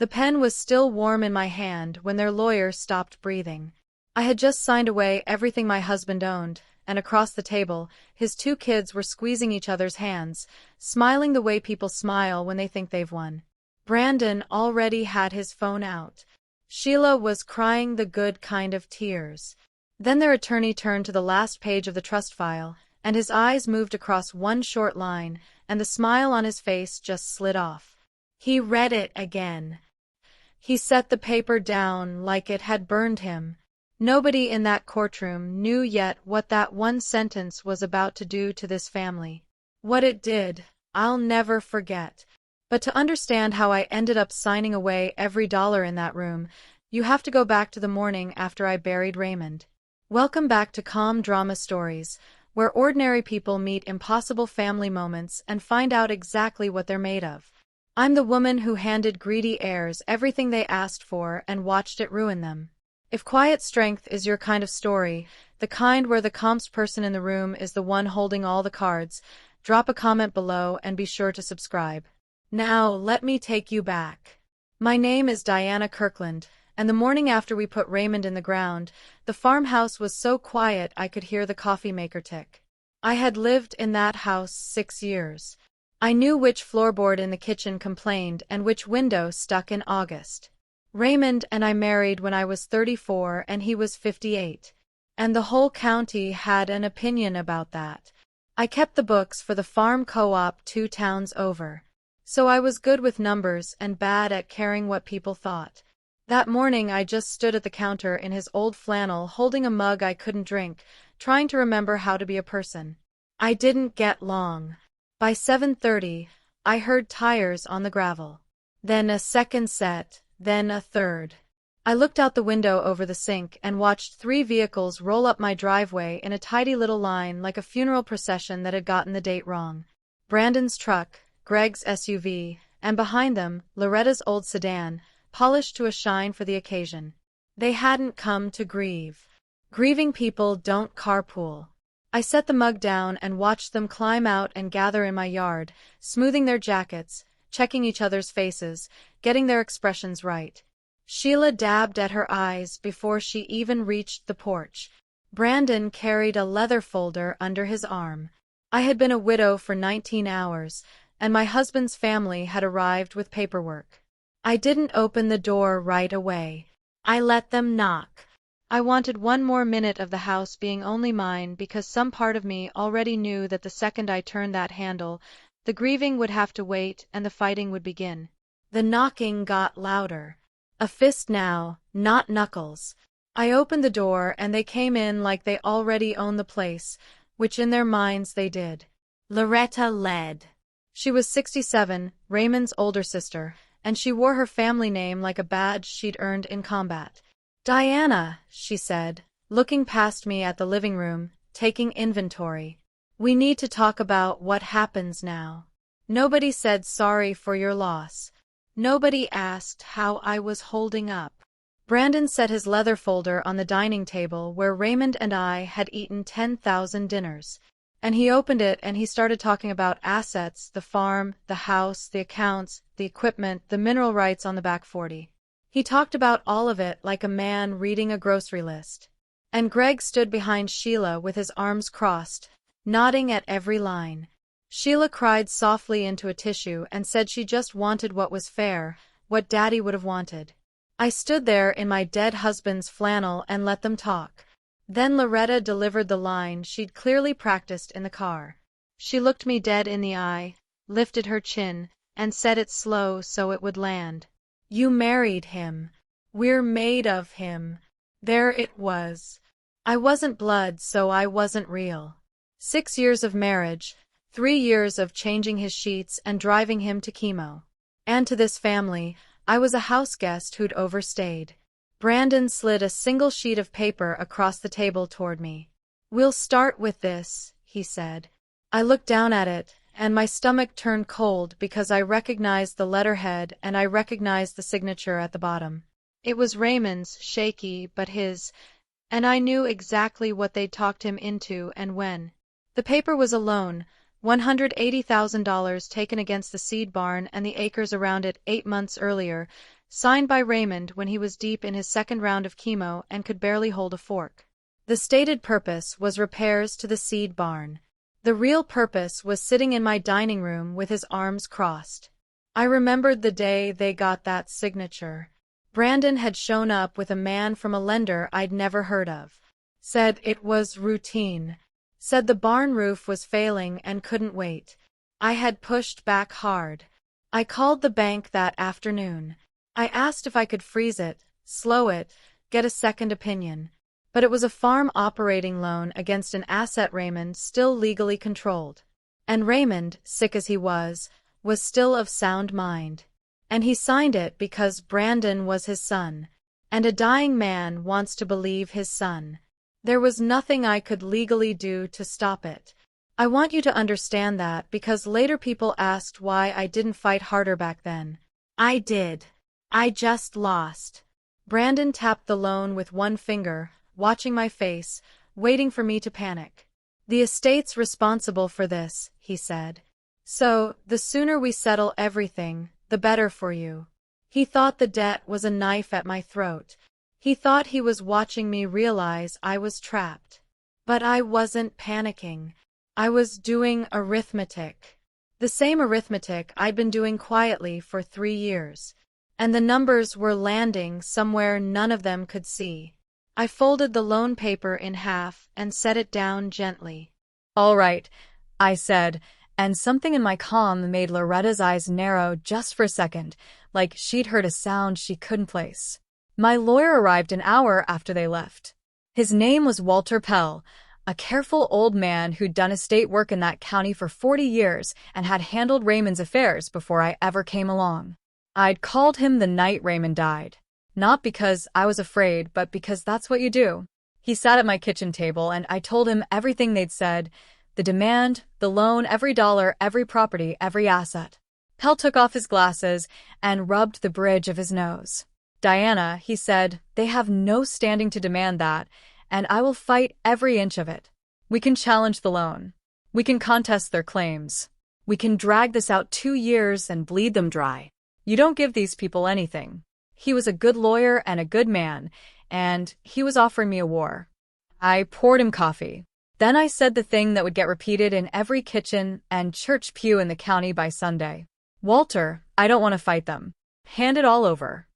The pen was still warm in my hand when their lawyer stopped breathing. I had just signed away everything my husband owned, and across the table, his two kids were squeezing each other's hands, smiling the way people smile when they think they've won. Brandon already had his phone out. Sheila was crying the good kind of tears. Then their attorney turned to the last page of the trust file, and his eyes moved across one short line, and the smile on his face just slid off. He read it again. He set the paper down like it had burned him. Nobody in that courtroom knew yet what that one sentence was about to do to this family. What it did, I'll never forget. But to understand how I ended up signing away every dollar in that room, you have to go back to the morning after I buried Raymond. Welcome back to Calm Drama Stories, where ordinary people meet impossible family moments and find out exactly what they're made of. I'm the woman who handed greedy heirs everything they asked for and watched it ruin them. If quiet strength is your kind of story, the kind where the calmest person in the room is the one holding all the cards, drop a comment below and be sure to subscribe. Now, let me take you back. My name is Diana Kirkland, and the morning after we put Raymond in the ground, the farmhouse was so quiet I could hear the coffee maker tick. I had lived in that house 6 years. I knew which floorboard in the kitchen complained and which window stuck in August. Raymond and I married when I was 34 and he was 58. And the whole county had an opinion about that. I kept the books for the farm co-op 2 towns over. So I was good with numbers and bad at caring what people thought. That morning I just stood at the counter in his old flannel holding a mug I couldn't drink, trying to remember how to be a person. I didn't get long. By 7:30, I heard tires on the gravel. Then a second set, then a third. I looked out the window over the sink and watched 3 vehicles roll up my driveway in a tidy little line like a funeral procession that had gotten the date wrong. Brandon's truck, Greg's SUV, and behind them, Loretta's old sedan, polished to a shine for the occasion. They hadn't come to grieve. Grieving people don't carpool. I set the mug down and watched them climb out and gather in my yard, smoothing their jackets, checking each other's faces, getting their expressions right. Sheila dabbed at her eyes before she even reached the porch. Brandon carried a leather folder under his arm. I had been a widow for 19 hours, and my husband's family had arrived with paperwork. I didn't open the door right away. I let them knock. I wanted one more minute of the house being only mine because some part of me already knew that the second I turned that handle, the grieving would have to wait and the fighting would begin. The knocking got louder. A fist now, not knuckles. I opened the door and they came in like they already owned the place, which in their minds they did. Loretta led. She was 67, Raymond's older sister, and she wore her family name like a badge she'd earned in combat. "Diana," she said, looking past me at the living room, taking inventory. "We need to talk about what happens now. Nobody said sorry for your loss. Nobody asked how I was holding up." Brandon set his leather folder on the dining table where Raymond and I had eaten 10,000 dinners. And he opened it and he started talking about assets, the farm, the house, the accounts, the equipment, the mineral rights on the back 40. He talked about all of it like a man reading a grocery list. And Greg stood behind Sheila with his arms crossed, nodding at every line. Sheila cried softly into a tissue and said she just wanted what was fair, what Daddy would have wanted. I stood there in my dead husband's flannel and let them talk. Then Loretta delivered the line she'd clearly practiced in the car. She looked me dead in the eye, lifted her chin, and said it slow so it would land. "You married him. We're made of him." There it was. I wasn't blood, so I wasn't real. 6 years of marriage, 3 years of changing his sheets and driving him to chemo. And to this family, I was a house guest who'd overstayed. Brandon slid a single sheet of paper across the table toward me. "We'll start with this," he said. I looked down at it, and my stomach turned cold because I recognized the letterhead and I recognized the signature at the bottom. It was Raymond's, shaky, but his, and I knew exactly what they'd talked him into and when. The paper was a loan, $180,000 taken against the seed barn and the acres around it 8 months earlier, signed by Raymond when he was deep in his second round of chemo and could barely hold a fork. The stated purpose was repairs to the seed barn. The real purpose was sitting in my dining room with his arms crossed. I remembered the day they got that signature. Brandon had shown up with a man from a lender I'd never heard of. Said it was routine. Said the barn roof was failing and couldn't wait. I had pushed back hard. I called the bank that afternoon. I asked if I could freeze it, slow it, get a second opinion. But it was a farm operating loan against an asset Raymond still legally controlled. And Raymond, sick as he was still of sound mind. And he signed it because Brandon was his son. And a dying man wants to believe his son. There was nothing I could legally do to stop it. I want you to understand that because later people asked why I didn't fight harder back then. I did. I just lost. Brandon tapped the loan with one finger, watching my face, waiting for me to panic. The estate's responsible for this, he said. So, the sooner we settle everything, the better for you. He thought the debt was a knife at my throat. He thought he was watching me realize I was trapped. But I wasn't panicking. I was doing arithmetic. The same arithmetic I'd been doing quietly for 3 years. And the numbers were landing somewhere none of them could see. I folded the loan paper in half and set it down gently. "All right," I said, and something in my calm made Loretta's eyes narrow just for a second, like she'd heard a sound she couldn't place. My lawyer arrived an hour after they left. His name was Walter Pell, a careful old man who'd done estate work in that county for 40 years and had handled Raymond's affairs before I ever came along. I'd called him the night Raymond died. Not because I was afraid, but because that's what you do. He sat at my kitchen table and I told him everything they'd said, the demand, the loan, every dollar, every property, every asset. Pell took off his glasses and rubbed the bridge of his nose. "Diana," he said, "they have no standing to demand that, and I will fight every inch of it. We can challenge the loan. We can contest their claims. We can drag this out 2 years and bleed them dry. You don't give these people anything." He was a good lawyer and a good man, and he was offering me a war. I poured him coffee. Then I said the thing that would get repeated in every kitchen and church pew in the county by Sunday. "Walter, I don't want to fight them. Hand it all over."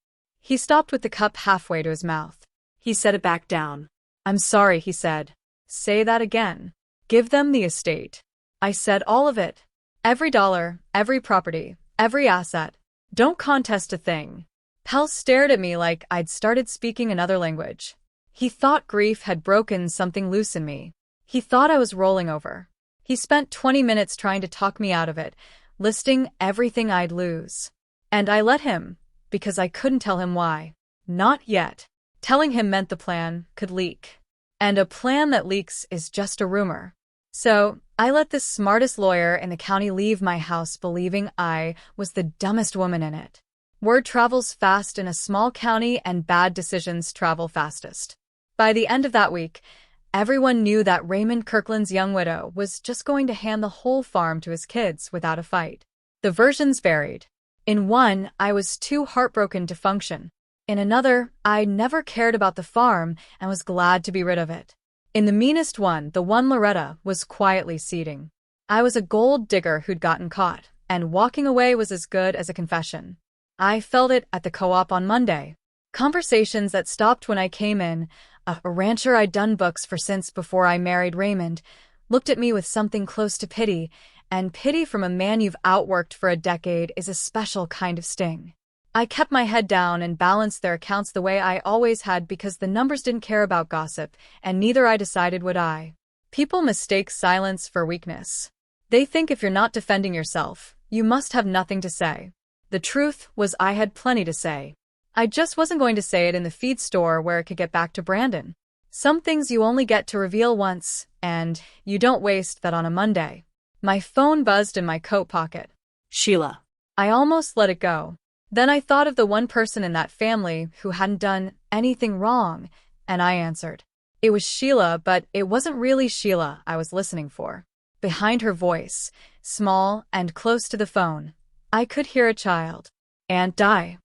He stopped with the cup halfway to his mouth. He set it back down. "I'm sorry," he said. "Say that again." "Give them the estate." I said all of it. Every dollar, every property, every asset. Don't contest a thing. Pell stared at me like I'd started speaking another language. He thought grief had broken something loose in me. He thought I was rolling over. He spent 20 minutes trying to talk me out of it, listing everything I'd lose. And I let him, because I couldn't tell him why. Not yet. Telling him meant the plan could leak. And a plan that leaks is just a rumor. So, I let the smartest lawyer in the county leave my house believing I was the dumbest woman in it. Word travels fast in a small county and bad decisions travel fastest. By the end of that week, everyone knew that Raymond Kirkland's young widow was just going to hand the whole farm to his kids without a fight. The versions varied. In one, I was too heartbroken to function. In another, I never cared about the farm and was glad to be rid of it. In the meanest one, the one Loretta was quietly seeding. I was a gold digger who'd gotten caught, and walking away was as good as a confession. I felt it at the co-op on Monday. Conversations that stopped when I came in, a rancher I'd done books for since before I married Raymond, looked at me with something close to pity, and pity from a man you've outworked for a decade is a special kind of sting. I kept my head down and balanced their accounts the way I always had because the numbers didn't care about gossip, and neither I decided would I. People mistake silence for weakness. They think if you're not defending yourself, you must have nothing to say. The truth was I had plenty to say. I just wasn't going to say it in the feed store where it could get back to Brandon. Some things you only get to reveal once, and you don't waste that on a Monday. My phone buzzed in my coat pocket. "Sheila." I almost let it go. Then I thought of the one person in that family who hadn't done anything wrong, and I answered. It was Sheila, but it wasn't really Sheila I was listening for. Behind her voice, small and close to the phone, I could hear a child. "Aunt Di."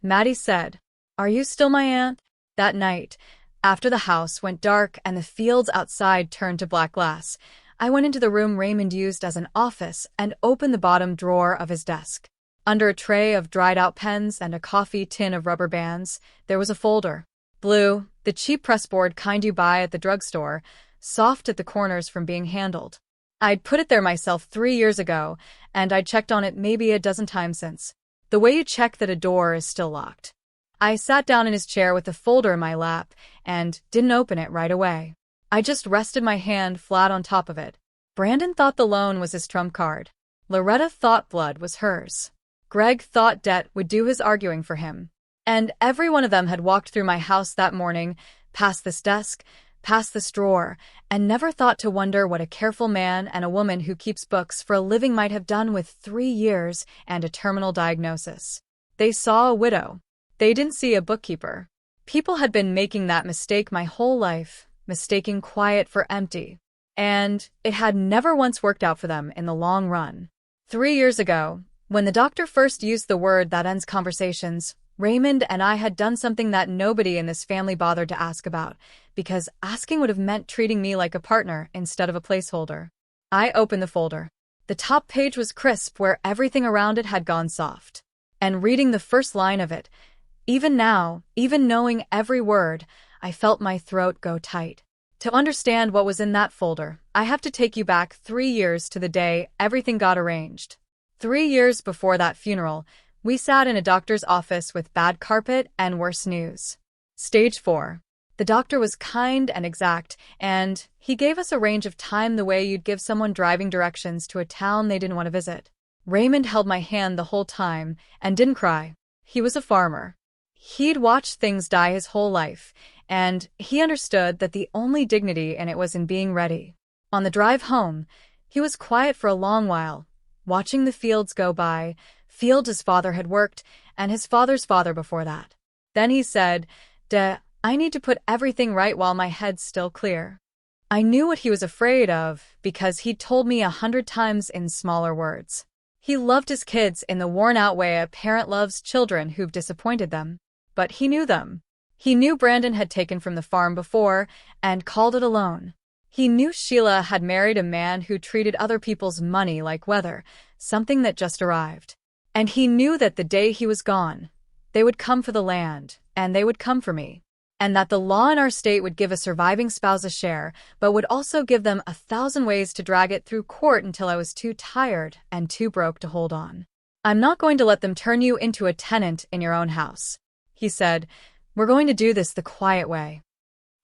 Maddie said. Are you still my aunt? That night, after the house went dark and the fields outside turned to black glass, I went into the room Raymond used as an office and opened the bottom drawer of his desk. Under a tray of dried-out pens and a coffee tin of rubber bands, there was a folder. Blue, the cheap pressboard kind you buy at the drugstore, soft at the corners from being handled. I'd put it there myself 3 years ago, and I'd checked on it maybe a dozen times since. The way you check that a door is still locked. I sat down in his chair with the folder in my lap and didn't open it right away. I just rested my hand flat on top of it. Brandon thought the loan was his trump card. Loretta thought blood was hers. Greg thought debt would do his arguing for him. And every one of them had walked through my house that morning, past this desk, past this drawer, and never thought to wonder what a careful man and a woman who keeps books for a living might have done with 3 years and a terminal diagnosis. They saw a widow. They didn't see a bookkeeper. People had been making that mistake my whole life, mistaking quiet for empty. And it had never once worked out for them in the long run. 3 years ago, when the doctor first used the word that ends conversations, Raymond and I had done something that nobody in this family bothered to ask about, because asking would have meant treating me like a partner instead of a placeholder. I opened the folder. The top page was crisp where everything around it had gone soft. And reading the first line of it, even now, even knowing every word, I felt my throat go tight. To understand what was in that folder, I have to take you back 3 years to the day everything got arranged. 3 years before that funeral, we sat in a doctor's office with bad carpet and worse news. Stage 4. The doctor was kind and exact, and he gave us a range of time the way you'd give someone driving directions to a town they didn't want to visit. Raymond held my hand the whole time and didn't cry. He was a farmer. He'd watched things die his whole life, and he understood that the only dignity in it was in being ready. On the drive home, he was quiet for a long while, watching the fields go by, fields his father had worked, and his father's father before that. Then he said, I need to put everything right while my head's still clear. I knew what he was afraid of because he'd told me 100 times in smaller words. He loved his kids in the worn-out way a parent loves children who've disappointed them. But he knew them. He knew Brandon had taken from the farm before and called it a loan. He knew Sheila had married a man who treated other people's money like weather, something that just arrived. And he knew that the day he was gone, they would come for the land, and they would come for me. And that the law in our state would give a surviving spouse a share, but would also give them 1,000 ways to drag it through court until I was too tired and too broke to hold on. I'm not going to let them turn you into a tenant in your own house. He said, we're going to do this the quiet way.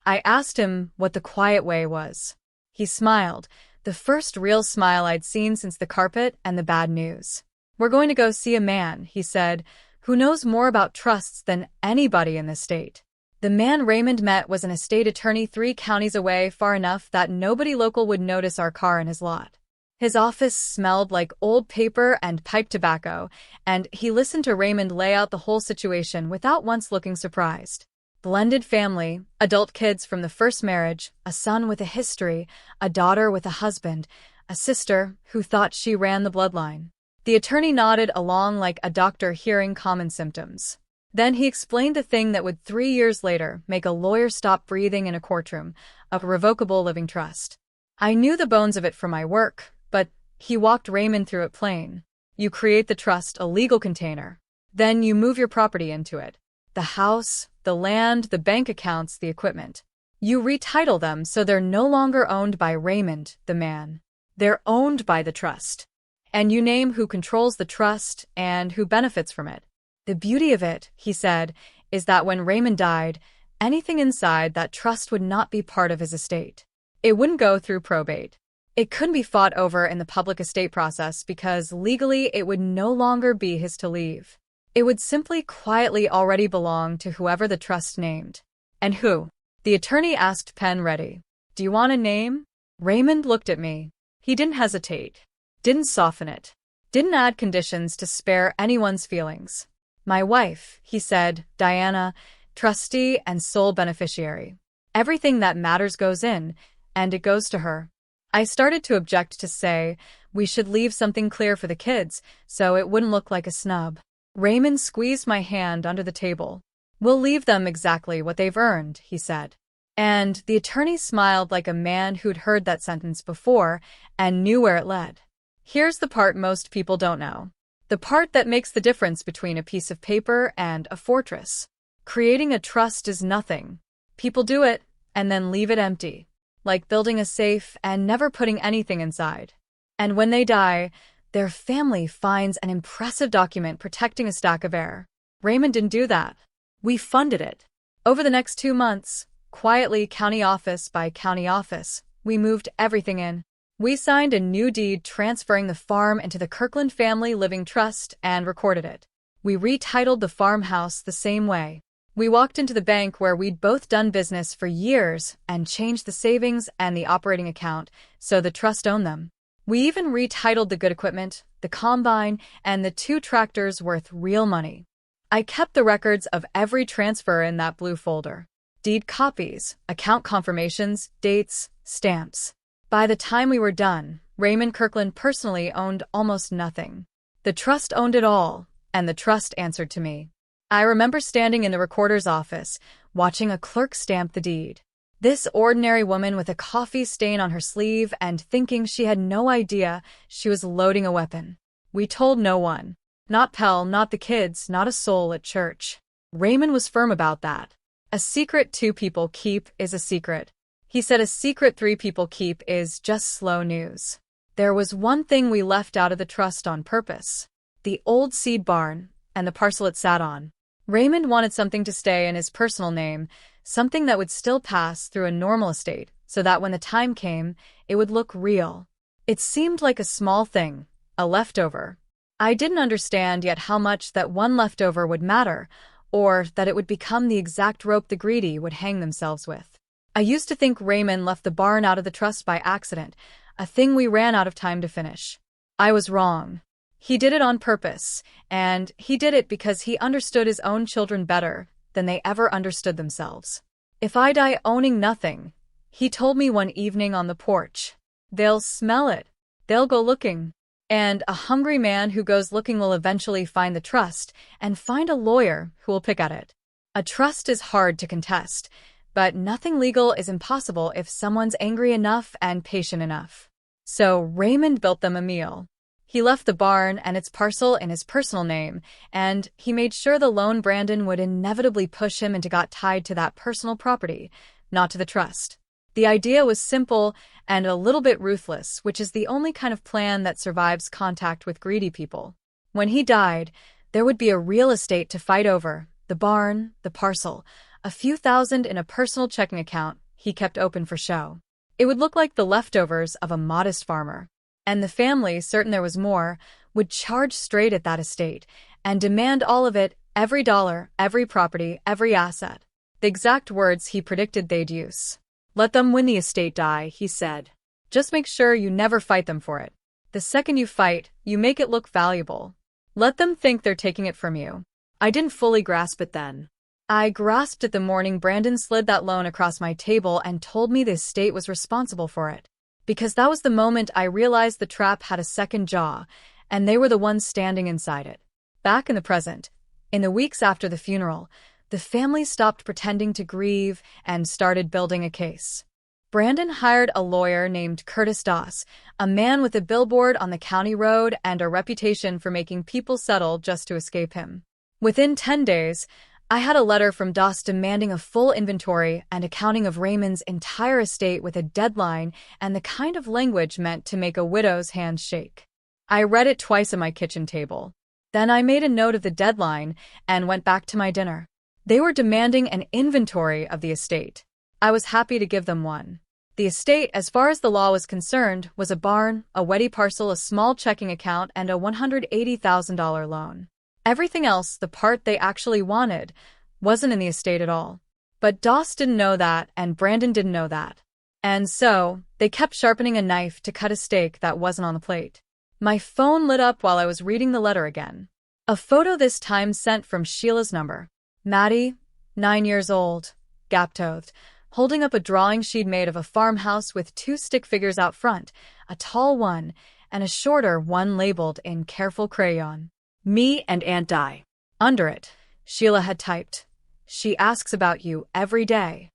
I asked him what the quiet way was. He smiled, the first real smile I'd seen since the carpet and the bad news. We're going to go see a man, he said, who knows more about trusts than anybody in this state. The man Raymond met was an estate attorney 3 counties away, far enough that nobody local would notice our car in his lot. His office smelled like old paper and pipe tobacco, and he listened to Raymond lay out the whole situation without once looking surprised. Blended family, adult kids from the first marriage, a son with a history, a daughter with a husband, a sister who thought she ran the bloodline. The attorney nodded along like a doctor hearing common symptoms. Then he explained the thing that would 3 years later make a lawyer stop breathing in a courtroom, a revocable living trust. I knew the bones of it from my work, but he walked Raymond through it plain. You create the trust, a legal container. Then you move your property into it. The house, the land, the bank accounts, the equipment. You retitle them so they're no longer owned by Raymond, the man. They're owned by the trust. And you name who controls the trust and who benefits from it. The beauty of it, he said, is that when Raymond died, anything inside that trust would not be part of his estate. It wouldn't go through probate. It couldn't be fought over in the public estate process because legally it would no longer be his to leave. It would simply quietly already belong to whoever the trust named. And who? The attorney asked, pen ready. Do you want a name? Raymond looked at me. He didn't hesitate. Didn't soften it. Didn't add conditions to spare anyone's feelings. My wife, he said, Diana, trustee and sole beneficiary. Everything that matters goes in, and it goes to her. I started to object to say we should leave something clear for the kids so it wouldn't look like a snub. Raymond squeezed my hand under the table. "We'll leave them exactly what they've earned," he said. And the attorney smiled like a man who'd heard that sentence before and knew where it led. Here's the part most people don't know. The part that makes the difference between a piece of paper and a fortress. Creating a trust is nothing. People do it and then leave it empty, like building a safe and never putting anything inside. And when they die, their family finds an impressive document protecting a stack of air. Raymond didn't do that. We funded it. Over the next 2 months, quietly, county office by county office, we moved everything in. We signed a new deed transferring the farm into the Kirkland Family Living Trust and recorded it. We retitled the farmhouse the same way. We walked into the bank where we'd both done business for years and changed the savings and the operating account so the trust owned them. We even retitled the good equipment, the combine, and the 2 tractors worth real money. I kept the records of every transfer in that blue folder. Deed copies, account confirmations, dates, stamps. By the time we were done, Raymond Kirkland personally owned almost nothing. The trust owned it all, and the trust answered to me. I remember standing in the recorder's office, watching a clerk stamp the deed. This ordinary woman with a coffee stain on her sleeve and thinking she had no idea she was loading a weapon. We told no one. Not Pell, not the kids, not a soul at church. Raymond was firm about that. A secret 2 people keep is a secret. He said a secret 3 people keep is just slow news. There was one thing we left out of the trust on purpose. The old seed barn and the parcel it sat on. Raymond wanted something to stay in his personal name, something that would still pass through a normal estate, so that when the time came, it would look real. It seemed like a small thing, a leftover. I didn't understand yet how much that one leftover would matter, or that it would become the exact rope the greedy would hang themselves with. I used to think Raymond left the barn out of the trust by accident, a thing we ran out of time to finish. I was wrong. He did it on purpose, and he did it because he understood his own children better than they ever understood themselves. If I die owning nothing, he told me one evening on the porch, they'll smell it. They'll go looking. And a hungry man who goes looking will eventually find the trust and find a lawyer who will pick at it. A trust is hard to contest, but nothing legal is impossible if someone's angry enough and patient enough. So Raymond built them a meal. He left the barn and its parcel in his personal name, and he made sure the loan Brandon would inevitably push him into got tied to that personal property, not to the trust. The idea was simple and a little bit ruthless, which is the only kind of plan that survives contact with greedy people. When he died, there would be a real estate to fight over, the barn, the parcel, a few thousand in a personal checking account he kept open for show. It would look like the leftovers of a modest farmer. And the family, certain there was more, would charge straight at that estate and demand all of it, every dollar, every property, every asset. The exact words he predicted they'd use. "Let them win the estate die," he said. "Just make sure you never fight them for it. The second you fight, you make it look valuable. Let them think they're taking it from you." I didn't fully grasp it then. I grasped it the morning Brandon slid that loan across my table and told me the estate was responsible for it. Because that was the moment I realized the trap had a second jaw, and they were the ones standing inside it. Back in the present, in the weeks after the funeral, the family stopped pretending to grieve and started building a case. Brandon hired a lawyer named Curtis Doss, a man with a billboard on the county road and a reputation for making people settle just to escape him. Within 10 days, I had a letter from Doss demanding a full inventory and accounting of Raymond's entire estate with a deadline and the kind of language meant to make a widow's hands shake. I read it twice at my kitchen table. Then I made a note of the deadline and went back to my dinner. They were demanding an inventory of the estate. I was happy to give them one. The estate, as far as the law was concerned, was a barn, a wetty parcel, a small checking account, and a $180,000 loan. Everything else, the part they actually wanted, wasn't in the estate at all. But Doss didn't know that, and Brandon didn't know that. And so, they kept sharpening a knife to cut a steak that wasn't on the plate. My phone lit up while I was reading the letter again. A photo this time sent from Sheila's number. Maddie, 9 years old, gap-toothed, holding up a drawing she'd made of a farmhouse with 2 stick figures out front, a tall one and a shorter one labeled in careful crayon. Me and Aunt Di. Under it, Sheila had typed, "She asks about you every day."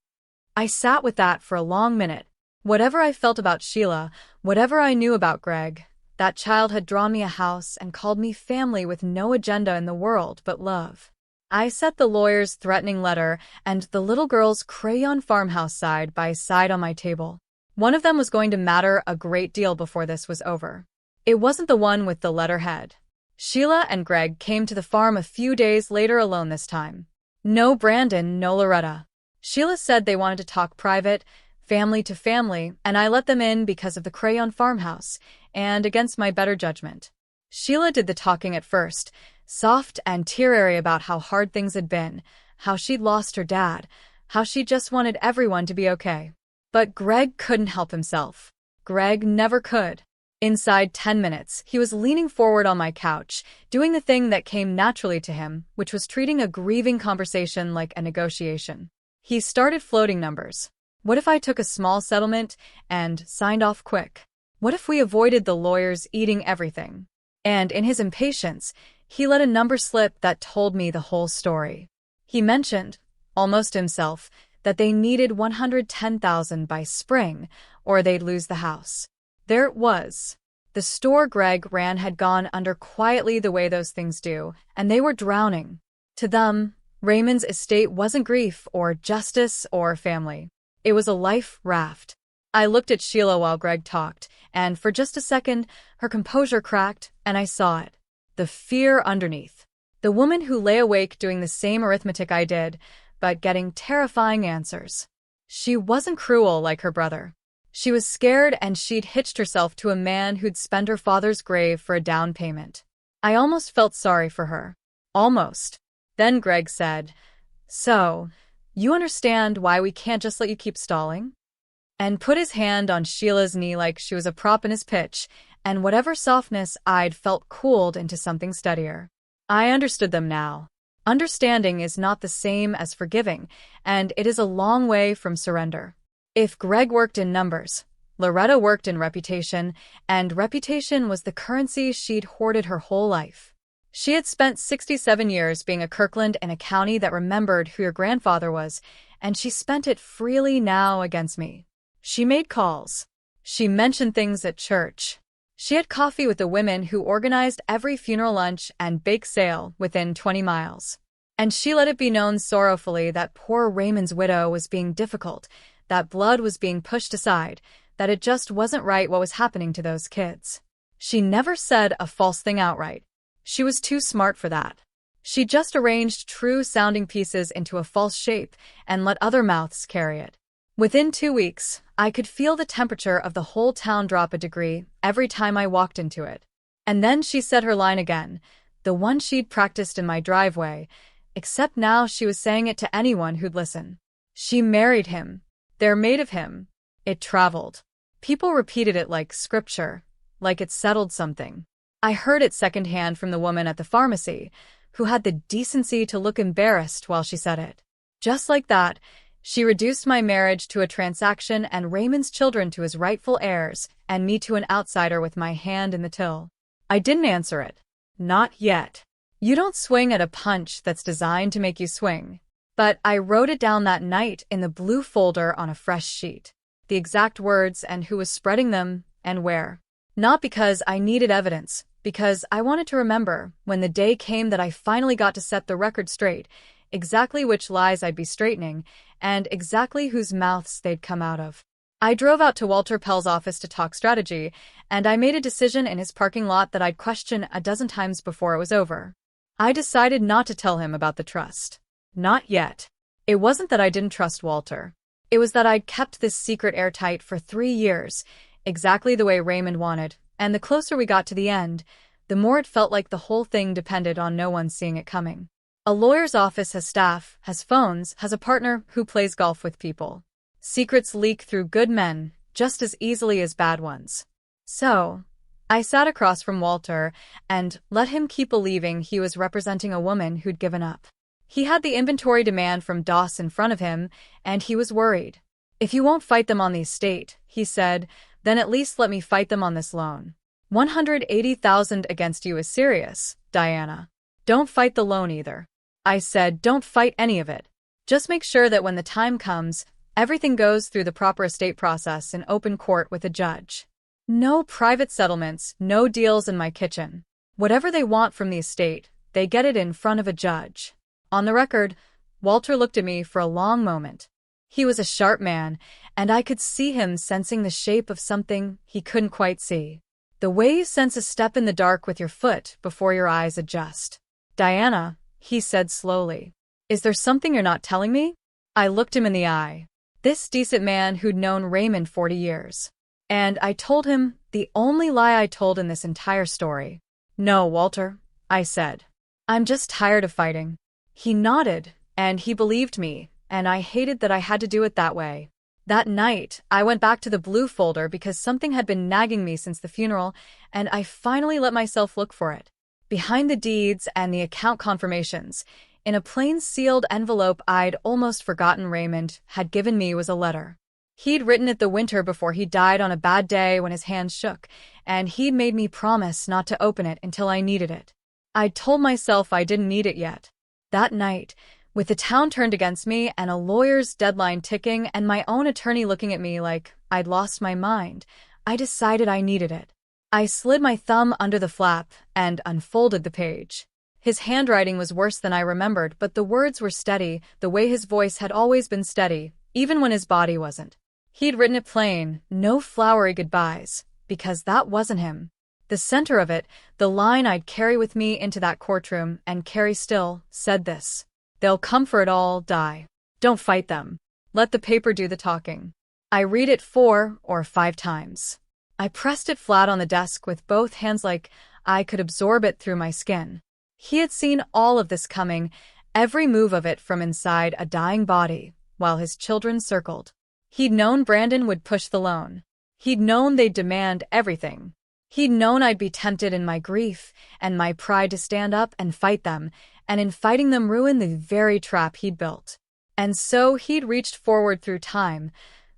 I sat with that for a long minute. Whatever I felt about Sheila, whatever I knew about Greg, that child had drawn me a house and called me family with no agenda in the world but love. I set the lawyer's threatening letter and the little girl's crayon farmhouse side by side on my table. One of them was going to matter a great deal before this was over. It wasn't the one with the letterhead. Sheila and Greg came to the farm a few days later alone this time. No Brandon, no Loretta. Sheila said they wanted to talk private, family to family, and I let them in because of the crayon farmhouse, and against my better judgment. Sheila did the talking at first, soft and teary about how hard things had been, how she'd lost her dad, how she just wanted everyone to be okay. But Greg couldn't help himself. Greg never could. Inside 10 minutes, he was leaning forward on my couch, doing the thing that came naturally to him, which was treating a grieving conversation like a negotiation. He started floating numbers. What if I took a small settlement and signed off quick? What if we avoided the lawyers eating everything? And in his impatience, he let a number slip that told me the whole story. He mentioned, almost himself, that they needed $110,000 by spring, or they'd lose the house. There it was. The store Greg ran had gone under quietly the way those things do, and they were drowning. To them, Raymond's estate wasn't grief or justice or family. It was a life raft. I looked at Sheila while Greg talked, and for just a second, her composure cracked, and I saw it. The fear underneath. The woman who lay awake doing the same arithmetic I did, but getting terrifying answers. She wasn't cruel like her brother. She was scared, and she'd hitched herself to a man who'd spend her father's grave for a down payment. I almost felt sorry for her. Almost. Then Greg said, "So, you understand why we can't just let you keep stalling?" And put his hand on Sheila's knee like she was a prop in his pitch, and whatever softness I'd felt cooled into something steadier. I understood them now. Understanding is not the same as forgiving, and it is a long way from surrender. If Greg worked in numbers, Loretta worked in reputation, and reputation was the currency she'd hoarded her whole life. She had spent 67 years being a Kirkland in a county that remembered who your grandfather was, and she spent it freely now against me. She made calls. She mentioned things at church. She had coffee with the women who organized every funeral lunch and bake sale within 20 miles. And she let it be known sorrowfully that poor Raymond's widow was being difficult, that blood was being pushed aside, that it just wasn't right what was happening to those kids. She never said a false thing outright. She was too smart for that. She just arranged true-sounding pieces into a false shape and let other mouths carry it. Within 2 weeks, I could feel the temperature of the whole town drop a degree every time I walked into it. And then she said her line again, the one she'd practiced in my driveway, except now she was saying it to anyone who'd listen. She married him. They're made of him. It traveled. People repeated it like scripture, like it settled something. I heard it secondhand from the woman at the pharmacy, who had the decency to look embarrassed while she said it. Just like that, she reduced my marriage to a transaction and Raymond's children to his rightful heirs, and me to an outsider with my hand in the till. I didn't answer it. Not yet. You don't swing at a punch that's designed to make you swing. But I wrote it down that night in the blue folder on a fresh sheet. The exact words and who was spreading them and where. Not because I needed evidence, because I wanted to remember, when the day came that I finally got to set the record straight, exactly which lies I'd be straightening, and exactly whose mouths they'd come out of. I drove out to Walter Pell's office to talk strategy, and I made a decision in his parking lot that I'd question a dozen times before it was over. I decided not to tell him about the trust. Not yet. It wasn't that I didn't trust Walter. It was that I'd kept this secret airtight for 3 years, exactly the way Raymond wanted, and the closer we got to the end, the more it felt like the whole thing depended on no one seeing it coming. A lawyer's office has staff, has phones, has a partner who plays golf with people. Secrets leak through good men just as easily as bad ones. So, I sat across from Walter and let him keep believing he was representing a woman who'd given up. He had the inventory demand from Doss in front of him, and he was worried. "If you won't fight them on the estate," he said, "then at least let me fight them on this loan. $180,000 against you is serious. Diana. Don't fight the loan either. I said, don't fight any of it. Just make sure that when the time comes, everything goes through the proper estate process in open court with a judge. No private settlements, no deals in my kitchen. Whatever they want from the estate, they get it in front of a judge. On the record, Walter looked at me for a long moment. He was a sharp man, and I could see him sensing the shape of something he couldn't quite see. The way you sense a step in the dark with your foot before your eyes adjust. Diana, he said slowly, is there something you're not telling me? I looked him in the eye. This decent man who'd known Raymond 40 years. And I told him the only lie I told in this entire story. No, Walter, I said. I'm just tired of fighting. He nodded, and he believed me, and I hated that I had to do it that way. That night, I went back to the blue folder because something had been nagging me since the funeral, and I finally let myself look for it. Behind the deeds and the account confirmations, in a plain sealed envelope I'd almost forgotten Raymond had given me was a letter. He'd written it the winter before he died on a bad day when his hands shook, and he'd made me promise not to open it until I needed it. I'd told myself I didn't need it yet. That night, with the town turned against me and a lawyer's deadline ticking and my own attorney looking at me like I'd lost my mind, I decided I needed it. I slid my thumb under the flap and unfolded the page. His handwriting was worse than I remembered, but the words were steady, the way his voice had always been steady, even when his body wasn't. He'd written it plain, no flowery goodbyes, because that wasn't him. The center of it, the line I'd carry with me into that courtroom and carry still, said this. They'll come for it all, die. Don't fight them. Let the paper do the talking. I read it 4 or 5 times. I pressed it flat on the desk with both hands like I could absorb it through my skin. He had seen all of this coming, every move of it from inside a dying body, while his children circled. He'd known Brandon would push the loan. He'd known they'd demand everything. He'd known I'd be tempted in my grief and my pride to stand up and fight them, and in fighting them ruin the very trap he'd built. And so he'd reached forward through time,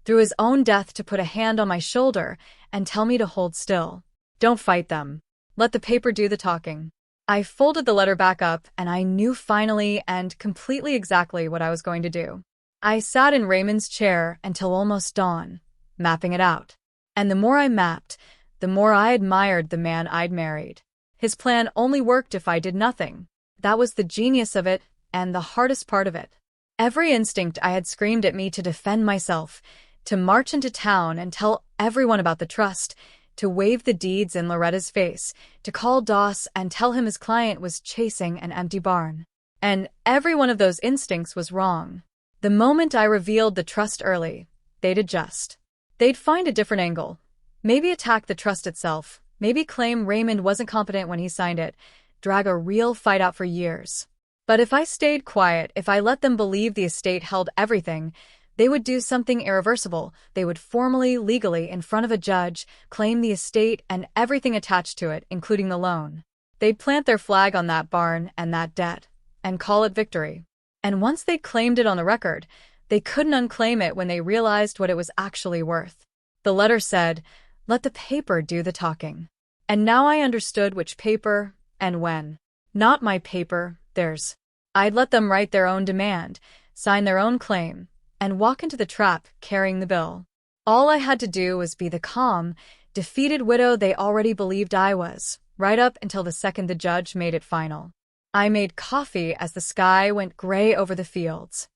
through his own death to put a hand on my shoulder and tell me to hold still. Don't fight them. Let the paper do the talking. I folded the letter back up, and I knew finally and completely exactly what I was going to do. I sat in Raymond's chair until almost dawn, mapping it out. And the more I mapped, the more I admired the man I'd married. His plan only worked if I did nothing. That was the genius of it, and the hardest part of it. Every instinct I had screamed at me to defend myself, to march into town and tell everyone about the trust, to wave the deeds in Loretta's face, to call Doss and tell him his client was chasing an empty barn. And every one of those instincts was wrong. The moment I revealed the trust early, they'd adjust. They'd find a different angle. Maybe attack the trust itself, maybe claim Raymond wasn't competent when he signed it, drag a real fight out for years. But if I stayed quiet, if I let them believe the estate held everything, they would do something irreversible. They would formally, legally, in front of a judge, claim the estate and everything attached to it, including the loan. They'd plant their flag on that barn and that debt, and call it victory. And once they'd claimed it on the record, they couldn't unclaim it when they realized what it was actually worth. The letter said, let the paper do the talking. And now I understood which paper, and when. Not my paper, theirs. I'd let them write their own demand, sign their own claim, and walk into the trap carrying the bill. All I had to do was be the calm, defeated widow they already believed I was, right up until the second the judge made it final. I made coffee as the sky went gray over the fields.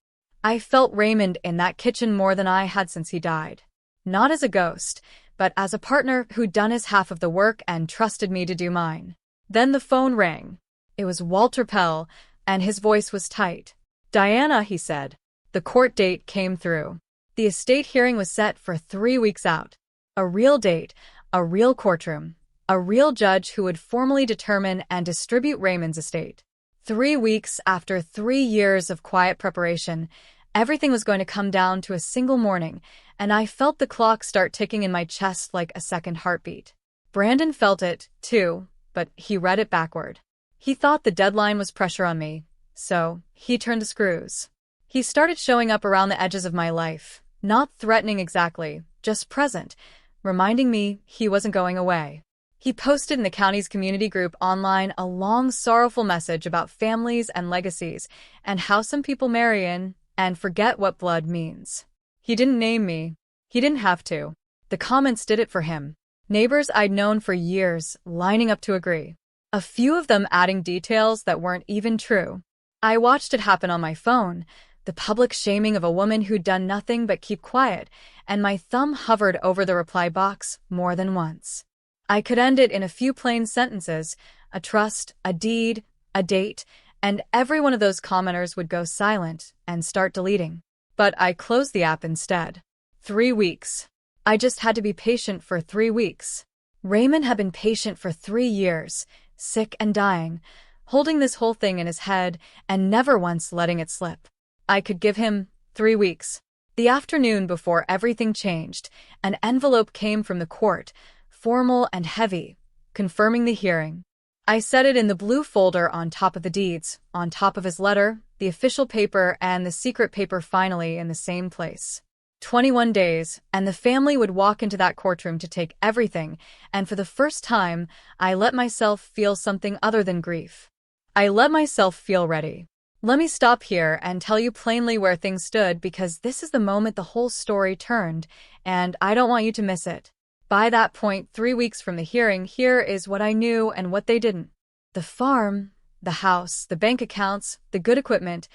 I felt Raymond in that kitchen more than I had since he died. Not as a ghost, but as a partner who'd done his half of the work and trusted me to do mine. Then the phone rang. It was Walter Pell, and his voice was tight. Diana, he said. The court date came through. The estate hearing was set for 3 weeks out. A real date, a real courtroom, a real judge who would formally determine and distribute Raymond's estate. 3 weeks after 3 years of quiet preparation, everything was going to come down to a single morning, and I felt the clock start ticking in my chest like a second heartbeat. Brandon felt it, too, but he read it backward. He thought the deadline was pressure on me, so he turned the screws. He started showing up around the edges of my life, not threatening exactly, just present, reminding me he wasn't going away. He posted in the county's community group online a long, sorrowful message about families and legacies and how some people marry in and forget what blood means. He didn't name me. He didn't have to. The comments did it for him. Neighbors I'd known for years lining up to agree. A few of them adding details that weren't even true. I watched it happen on my phone, the public shaming of a woman who'd done nothing but keep quiet, and my thumb hovered over the reply box more than once. I could end it in a few plain sentences, a trust, a deed, a date, and every one of those commenters would go silent and start deleting. But I closed the app instead. 3 weeks. I just had to be patient for 3 weeks. Raymond had been patient for 3 years, sick and dying, holding this whole thing in his head and never once letting it slip. I could give him 3 weeks. The afternoon before everything changed, an envelope came from the court, formal and heavy, confirming the hearing. I set it in the blue folder on top of the deeds, on top of his letter, the official paper, and the secret paper finally in the same place. 21 days, and the family would walk into that courtroom to take everything, and for the first time, I let myself feel something other than grief. I let myself feel ready. Let me stop here and tell you plainly where things stood because this is the moment the whole story turned, and I don't want you to miss it. By that point, 3 weeks from the hearing, here is what I knew and what they didn't. The farm, the house, the bank accounts, the good equipment,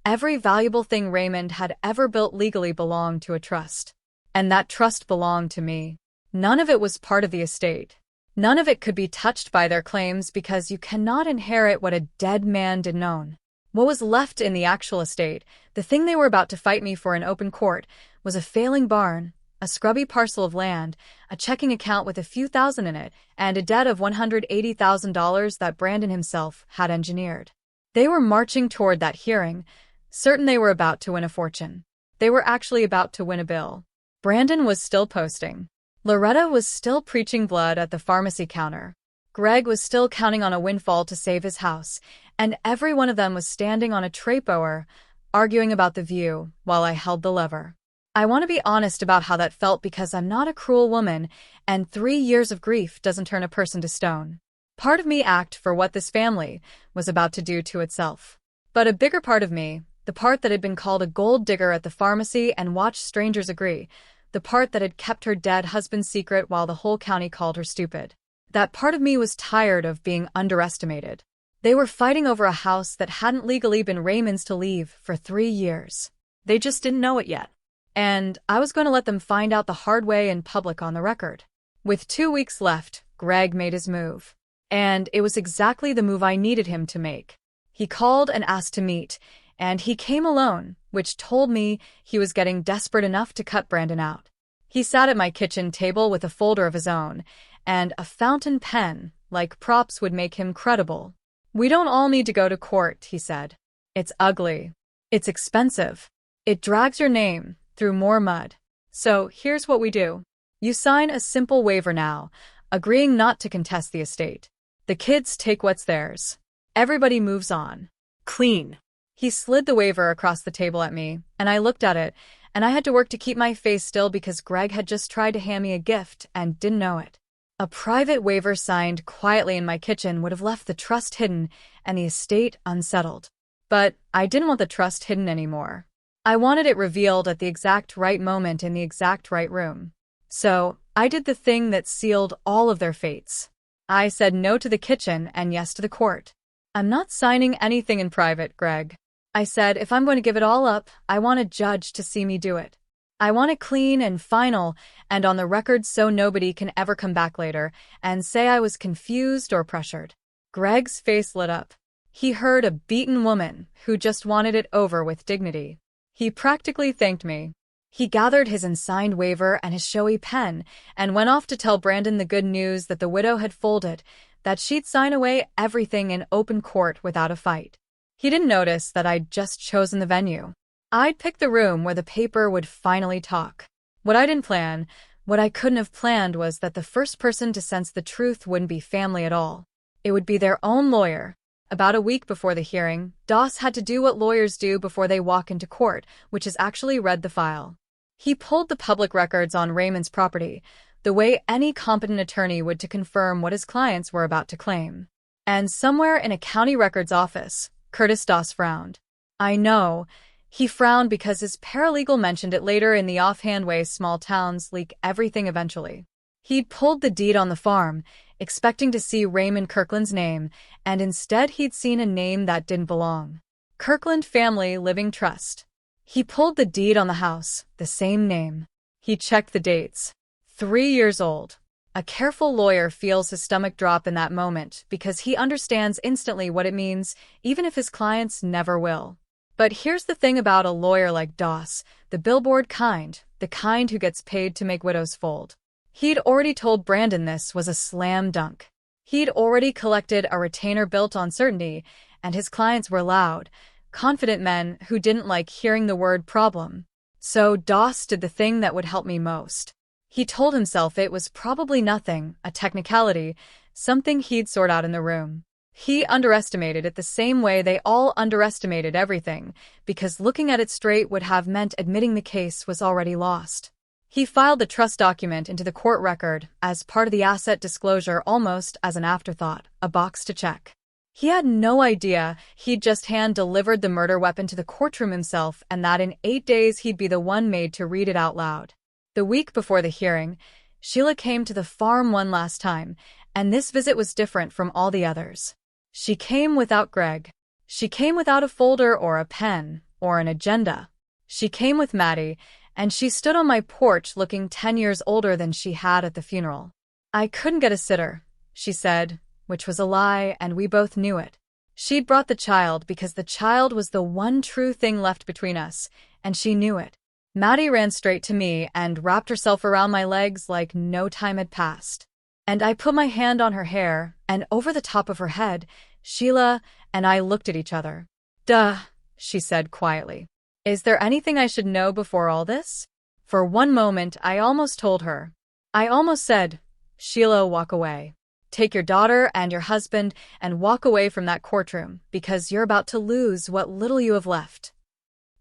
every valuable thing Raymond had ever built legally belonged to a trust. And that trust belonged to me. None of it was part of the estate. None of it could be touched by their claims because you cannot inherit what a dead man didn't own. What was left in the actual estate, the thing they were about to fight me for in open court, was a failing barn, a scrubby parcel of land, a checking account with a few thousand in it, and a debt of $180,000 that Brandon himself had engineered. They were marching toward that hearing, certain they were about to win a fortune. They were actually about to win a bill. Brandon was still posting. Loretta was still preaching blood at the pharmacy counter. Greg was still counting on a windfall to save his house, and every one of them was standing on a trapdoor, arguing about the view, while I held the lever. I want to be honest about how that felt because I'm not a cruel woman, and 3 years of grief doesn't turn a person to stone. Part of me ached for what this family was about to do to itself. But a bigger part of me, the part that had been called a gold digger at the pharmacy and watched strangers agree, the part that had kept her dead husband secret while the whole county called her stupid. That part of me was tired of being underestimated. They were fighting over a house that hadn't legally been Raymond's to leave for 3 years. They just didn't know it yet. And I was going to let them find out the hard way in public on the record. With 2 weeks left, Greg made his move. And it was exactly the move I needed him to make. He called and asked to meet, and he came alone, which told me he was getting desperate enough to cut Brandon out. He sat at my kitchen table with a folder of his own, and a fountain pen, like props, would make him credible. "We don't all need to go to court," he said. "It's ugly. It's expensive. It drags your name through more mud. So here's what we do. You sign a simple waiver now, agreeing not to contest the estate. The kids take what's theirs. Everybody moves on. Clean." He slid the waiver across the table at me, and I looked at it, and I had to work to keep my face still because Greg had just tried to hand me a gift and didn't know it. A private waiver signed quietly in my kitchen would have left the trust hidden and the estate unsettled. But I didn't want the trust hidden anymore. I wanted it revealed at the exact right moment in the exact right room. So I did the thing that sealed all of their fates. I said no to the kitchen and yes to the court. "I'm not signing anything in private, Greg." I said, "If I'm going to give it all up, I want a judge to see me do it. I want it clean and final and on the record so nobody can ever come back later and say I was confused or pressured." Greg's face lit up. He heard a beaten woman who just wanted it over with dignity. He practically thanked me. He gathered his unsigned waiver and his showy pen and went off to tell Brandon the good news that the widow had folded, that she'd sign away everything in open court without a fight. He didn't notice that I'd just chosen the venue. I'd picked the room where the paper would finally talk. What I didn't plan, what I couldn't have planned, was that the first person to sense the truth wouldn't be family at all. It would be their own lawyer. About a week before the hearing, Doss had to do what lawyers do before they walk into court, which is actually read the file. He pulled the public records on Raymond's property, the way any competent attorney would to confirm what his clients were about to claim. And somewhere in a county records office, Curtis Doss frowned. I know. He frowned because his paralegal mentioned it later in the offhand way small towns leak everything eventually. He'd pulled the deed on the farm, expecting to see Raymond Kirkland's name, and instead he'd seen a name that didn't belong. Kirkland Family Living Trust. He pulled the deed on the house, the same name. He checked the dates. 3 years old. A careful lawyer feels his stomach drop in that moment because he understands instantly what it means, even if his clients never will. But here's the thing about a lawyer like Doss, the billboard kind, the kind who gets paid to make widows fold. He'd already told Brandon this was a slam dunk. He'd already collected a retainer built on certainty, and his clients were loud, confident men who didn't like hearing the word problem. So Doss did the thing that would help me most. He told himself it was probably nothing, a technicality, something he'd sort out in the room. He underestimated it the same way they all underestimated everything, because looking at it straight would have meant admitting the case was already lost. He filed the trust document into the court record as part of the asset disclosure almost as an afterthought, a box to check. He had no idea he'd just hand-delivered the murder weapon to the courtroom himself and that in 8 days he'd be the one made to read it out loud. The week before the hearing, Sheila came to the farm one last time, and this visit was different from all the others. She came without Greg. She came without a folder or a pen or an agenda. She came with Maddie, and she stood on my porch looking 10 years older than she had at the funeral. I couldn't get a sitter, she said, which was a lie, and we both knew it. She'd brought the child because the child was the one true thing left between us, and she knew it. Maddie ran straight to me and wrapped herself around my legs like no time had passed. And I put my hand on her hair, and over the top of her head, Sheila and I looked at each other. Duh, she said quietly. Is there anything I should know before all this? For one moment, I almost told her. I almost said, Sheila, walk away. Take your daughter and your husband and walk away from that courtroom, because you're about to lose what little you have left.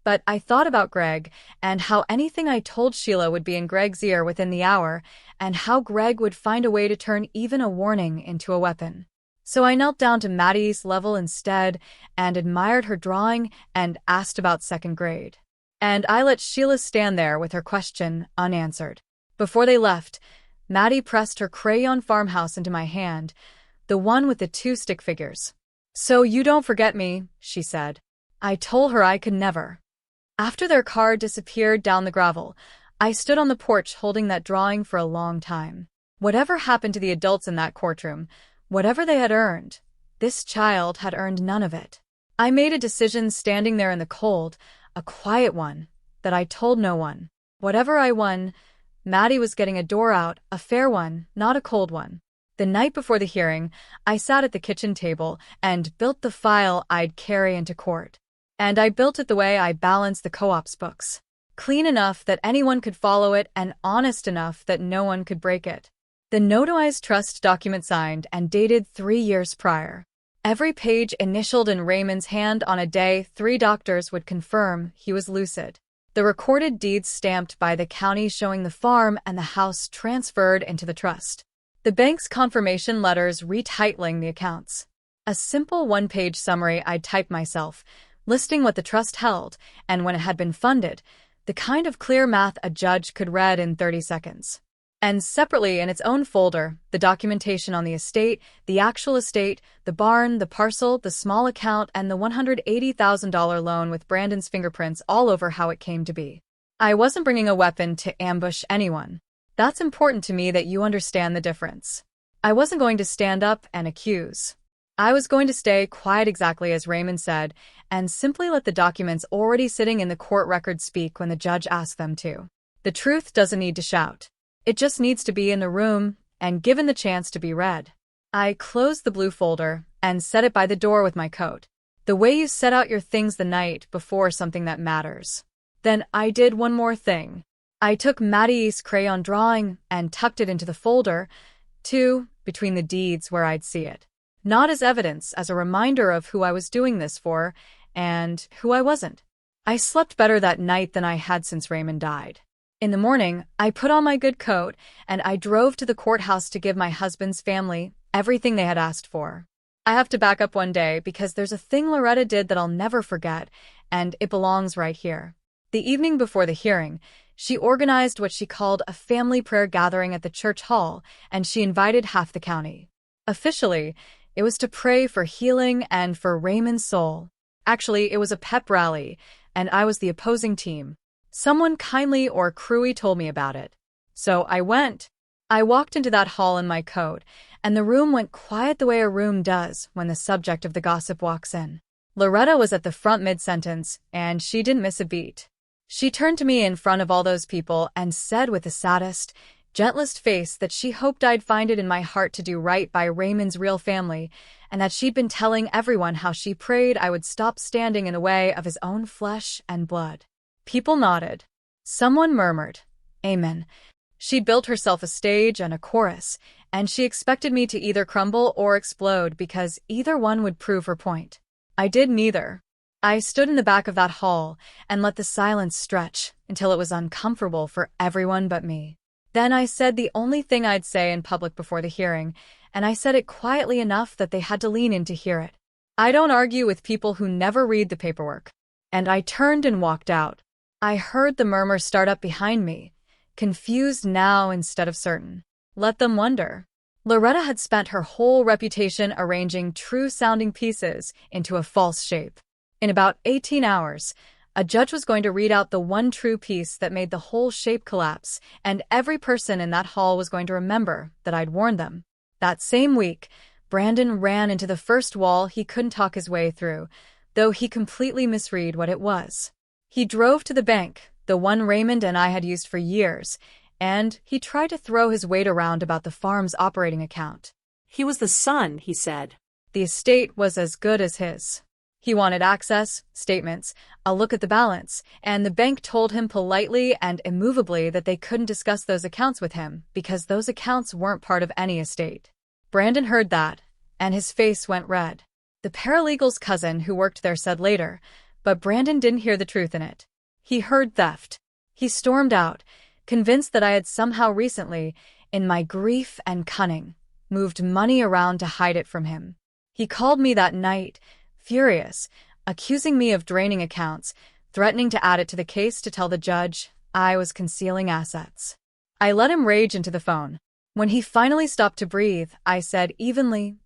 But I thought about Greg, and how anything I told Sheila would be in Greg's ear within the hour, and how Greg would find a way to turn even a warning into a weapon. So I knelt down to Maddie's level instead, and admired her drawing, and asked about second grade. And I let Sheila stand there with her question unanswered. Before they left, Maddie pressed her crayon farmhouse into my hand, the one with the 2 stick figures. So you don't forget me, she said. I told her I could never. After their car disappeared down the gravel, I stood on the porch holding that drawing for a long time. Whatever happened to the adults in that courtroom, whatever they had earned, this child had earned none of it. I made a decision standing there in the cold, a quiet one, that I told no one. Whatever I won, Maddie was getting a door out, a fair one, not a cold one. The night before the hearing, I sat at the kitchen table and built the file I'd carry into court. And I built it the way I balanced the co-op's books. Clean enough that anyone could follow it and honest enough that no one could break it. The notarized trust document signed and dated 3 years prior. Every page initialed in Raymond's hand on a day 3 doctors would confirm he was lucid. The recorded deeds stamped by the county showing the farm and the house transferred into the trust. The bank's confirmation letters retitling the accounts. A simple 1-page summary I'd typed myself, listing what the trust held, and when it had been funded, the kind of clear math a judge could read in 30 seconds. And separately in its own folder, the documentation on the estate, the actual estate, the barn, the parcel, the small account, and the $180,000 loan with Brandon's fingerprints all over how it came to be. I wasn't bringing a weapon to ambush anyone. That's important to me that you understand the difference. I wasn't going to stand up and accuse. I was going to stay quiet exactly as Raymond said, and simply let the documents already sitting in the court record speak when the judge asked them to. The truth doesn't need to shout. It just needs to be in the room and given the chance to be read. I closed the blue folder and set it by the door with my coat. The way you set out your things the night before something that matters. Then I did one more thing. I took Maddie's crayon drawing and tucked it into the folder, too, between the deeds where I'd see it. Not as evidence, as a reminder of who I was doing this for, and who I wasn't. I slept better that night than I had since Raymond died. In the morning, I put on my good coat and I drove to the courthouse to give my husband's family everything they had asked for. I have to back up one day because there's a thing Loretta did that I'll never forget, and it belongs right here. The evening before the hearing, she organized what she called a family prayer gathering at the church hall, and she invited half the county. Officially, it was to pray for healing and for Raymond's soul. Actually, it was a pep rally, and I was the opposing team. Someone kindly or cruelly told me about it. So I went. I walked into that hall in my coat, and the room went quiet the way a room does when the subject of the gossip walks in. Loretta was at the front mid-sentence, and she didn't miss a beat. She turned to me in front of all those people and said with the saddest, gentlest face that she hoped I'd find it in my heart to do right by Raymond's real family, and that she'd been telling everyone how she prayed I would stop standing in the way of his own flesh and blood. People nodded. Someone murmured, "Amen." She'd built herself a stage and a chorus, and she expected me to either crumble or explode because either one would prove her point. I did neither. I stood in the back of that hall and let the silence stretch until it was uncomfortable for everyone but me. Then I said the only thing I'd say in public before the hearing, and I said it quietly enough that they had to lean in to hear it. I don't argue with people who never read the paperwork. And I turned and walked out. I heard the murmur start up behind me, confused now instead of certain. Let them wonder. Loretta had spent her whole reputation arranging true-sounding pieces into a false shape. In about 18 hours, a judge was going to read out the one true piece that made the whole shape collapse, and every person in that hall was going to remember that I'd warned them. That same week, Brandon ran into the first wall he couldn't talk his way through, though he completely misread what it was. He drove to the bank, the one Raymond and I had used for years, and he tried to throw his weight around about the farm's operating account. He was the son, he said. The estate was as good as his. He wanted access, statements, a look at the balance, and the bank told him politely and immovably that they couldn't discuss those accounts with him because those accounts weren't part of any estate. Brandon heard that, and his face went red. The paralegal's cousin who worked there said later, but Brandon didn't hear the truth in it. He heard theft. He stormed out, convinced that I had somehow recently, in my grief and cunning, moved money around to hide it from him. He called me that night, furious, accusing me of draining accounts, threatening to add it to the case to tell the judge I was concealing assets. I let him rage into the phone. When he finally stopped to breathe, I said evenly,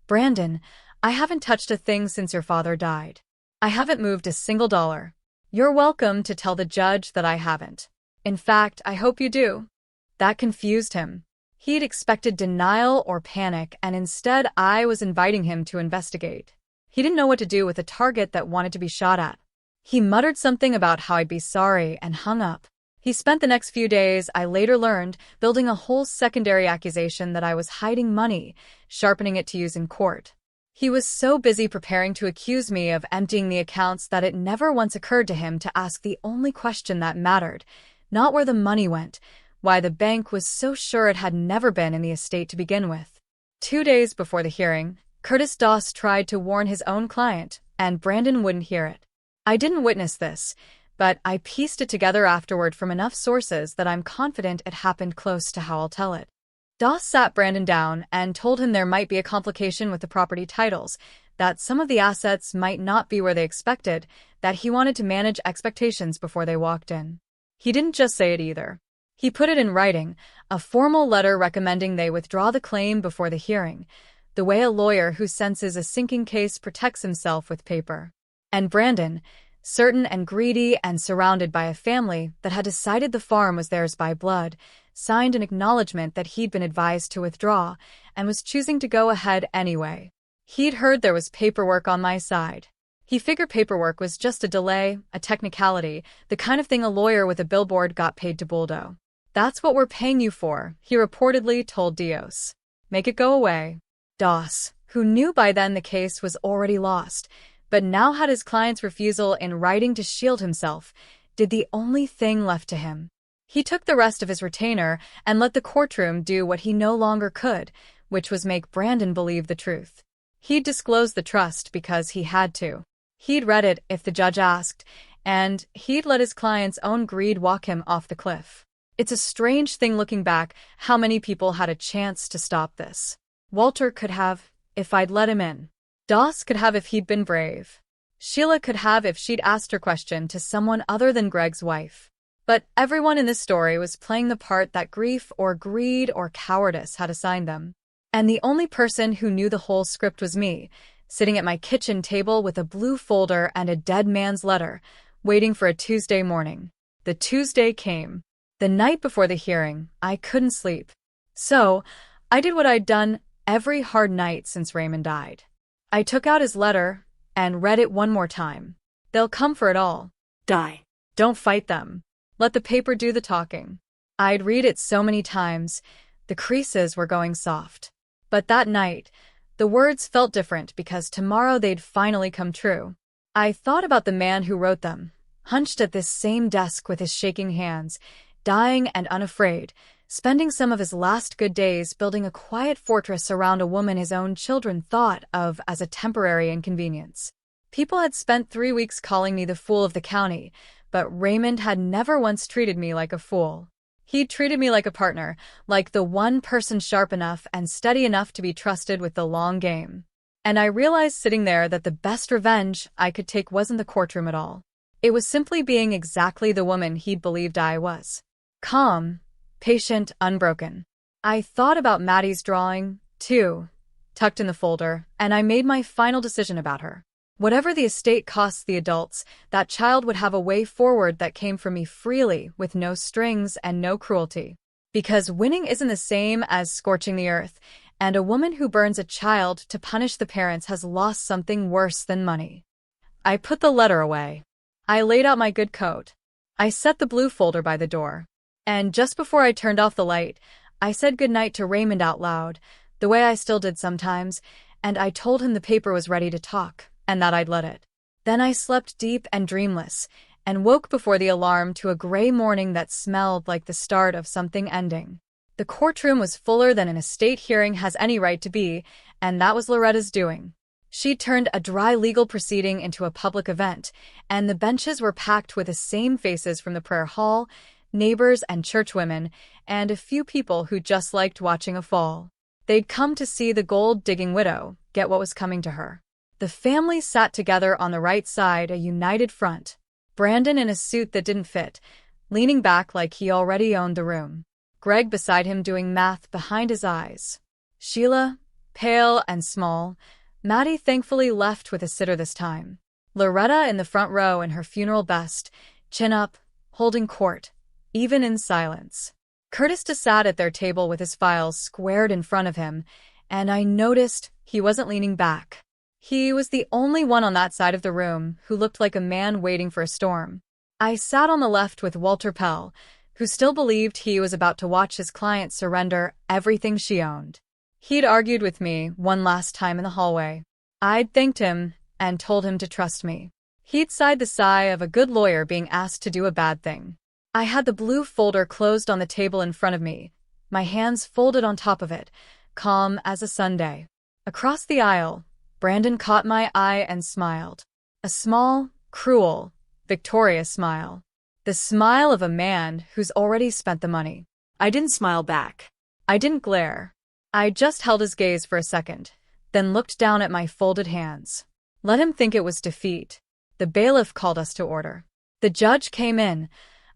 "Brandon, I haven't touched a thing since your father died. I haven't moved a single dollar. You're welcome to tell the judge that I haven't. In fact, I hope you do." That confused him. He'd expected denial or panic, and instead I was inviting him to investigate. He didn't know what to do with a target that wanted to be shot at. He muttered something about how I'd be sorry and hung up. He spent the next few days, I later learned, building a whole secondary accusation that I was hiding money, sharpening it to use in court. He was so busy preparing to accuse me of emptying the accounts that it never once occurred to him to ask the only question that mattered, not where the money went, why the bank was so sure it had never been in the estate to begin with. 2 days before the hearing, Curtis Doss tried to warn his own client, and Brandon wouldn't hear it. I didn't witness this, but I pieced it together afterward from enough sources that I'm confident it happened close to how I'll tell it. Doss sat Brandon down and told him there might be a complication with the property titles, that some of the assets might not be where they expected, that he wanted to manage expectations before they walked in. He didn't just say it either. He put it in writing, a formal letter recommending they withdraw the claim before the hearing, the way a lawyer who senses a sinking case protects himself with paper. And Brandon, certain and greedy and surrounded by a family that had decided the farm was theirs by blood, signed an acknowledgement that he'd been advised to withdraw and was choosing to go ahead anyway. He'd heard there was paperwork on my side. He figured paperwork was just a delay, a technicality, the kind of thing a lawyer with a billboard got paid to bulldoze. "That's what we're paying you for," he reportedly told Dios. "Make it go away." Doss, who knew by then the case was already lost, but now had his client's refusal in writing to shield himself, did the only thing left to him. He took the rest of his retainer and let the courtroom do what he no longer could, which was make Brandon believe the truth. He'd disclosed the trust because he had to. He'd read it if the judge asked, and he'd let his client's own greed walk him off the cliff. It's a strange thing looking back how many people had a chance to stop this. Walter could have, if I'd let him in. Doss could have if he'd been brave. Sheila could have if she'd asked her question to someone other than Greg's wife. But everyone in this story was playing the part that grief or greed or cowardice had assigned them. And the only person who knew the whole script was me, sitting at my kitchen table with a blue folder and a dead man's letter, waiting for a Tuesday morning. The Tuesday came. The night before the hearing, I couldn't sleep. So, I did what I'd done every hard night since Raymond died. I took out his letter and read it one more time. They'll come for it all. Die. Don't fight them. Let the paper do the talking. I'd read it so many times, the creases were going soft. But that night, the words felt different because tomorrow they'd finally come true. I thought about the man who wrote them, hunched at this same desk with his shaking hands, dying and unafraid, spending some of his last good days building a quiet fortress around a woman his own children thought of as a temporary inconvenience. People had spent 3 weeks calling me the fool of the county, but Raymond had never once treated me like a fool. He treated me like a partner, like the one person sharp enough and steady enough to be trusted with the long game. And I realized sitting there that the best revenge I could take wasn't the courtroom at all. It was simply being exactly the woman he'd believed I was. Calm, patient, unbroken. I thought about Maddie's drawing, too, tucked in the folder, and I made my final decision about her. Whatever the estate costs the adults, that child would have a way forward that came from me freely, with no strings and no cruelty. Because winning isn't the same as scorching the earth, and a woman who burns a child to punish the parents has lost something worse than money. I put the letter away. I laid out my good coat. I set the blue folder by the door. And just before I turned off the light, I said goodnight to Raymond out loud, the way I still did sometimes, and I told him the paper was ready to talk, and that I'd let it. Then I slept deep and dreamless, and woke before the alarm to a gray morning that smelled like the start of something ending. The courtroom was fuller than an estate hearing has any right to be, and that was Loretta's doing. She'd turned a dry legal proceeding into a public event, and the benches were packed with the same faces from the prayer hall, neighbors and churchwomen, and a few people who just liked watching a fall. They'd come to see the gold-digging widow get what was coming to her. The family sat together on the right side, a united front. Brandon in a suit that didn't fit, leaning back like he already owned the room. Greg beside him doing math behind his eyes. Sheila, pale and small. Maddie thankfully left with a sitter this time. Loretta in the front row in her funeral best, chin up, holding court, even in silence. Curtis sat at their table with his files squared in front of him, and I noticed he wasn't leaning back. He was the only one on that side of the room who looked like a man waiting for a storm. I sat on the left with Walter Pell, who still believed he was about to watch his client surrender everything she owned. He'd argued with me one last time in the hallway. I'd thanked him and told him to trust me. He'd sighed the sigh of a good lawyer being asked to do a bad thing. I had the blue folder closed on the table in front of me, my hands folded on top of it, calm as a Sunday. Across the aisle, Brandon caught my eye and smiled. A small, cruel, victorious smile. The smile of a man who's already spent the money. I didn't smile back. I didn't glare. I just held his gaze for a second, then looked down at my folded hands. Let him think it was defeat. The bailiff called us to order. The judge came in,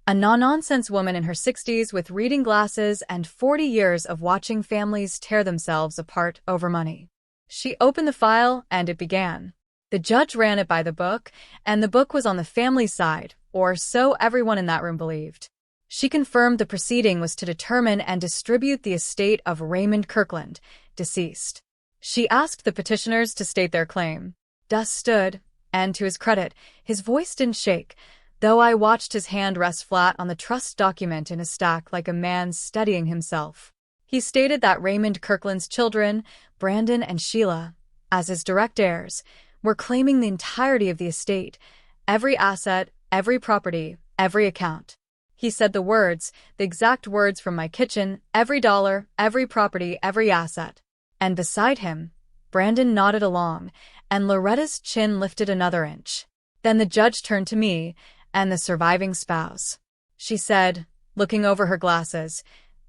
a no-nonsense woman in her 60s with reading glasses and 40 years of watching families tear themselves apart over money. She opened the file, and it began. The judge ran it by the book, and the book was on the family side, or so everyone in that room believed. She confirmed the proceeding was to determine and distribute the estate of Raymond Kirkland, deceased. She asked the petitioners to state their claim. Doss stood, and to his credit, his voice didn't shake, though I watched his hand rest flat on the trust document in a stack like a man steadying himself. He stated that Raymond Kirkland's children, Brandon and Sheila, as his direct heirs, were claiming the entirety of the estate, every asset, every property, every account. He said the exact words from my kitchen, every dollar, every property, every asset. And beside him, Brandon nodded along, and Loretta's chin lifted another inch. Then the judge turned to me and the surviving spouse. She said, looking over her glasses.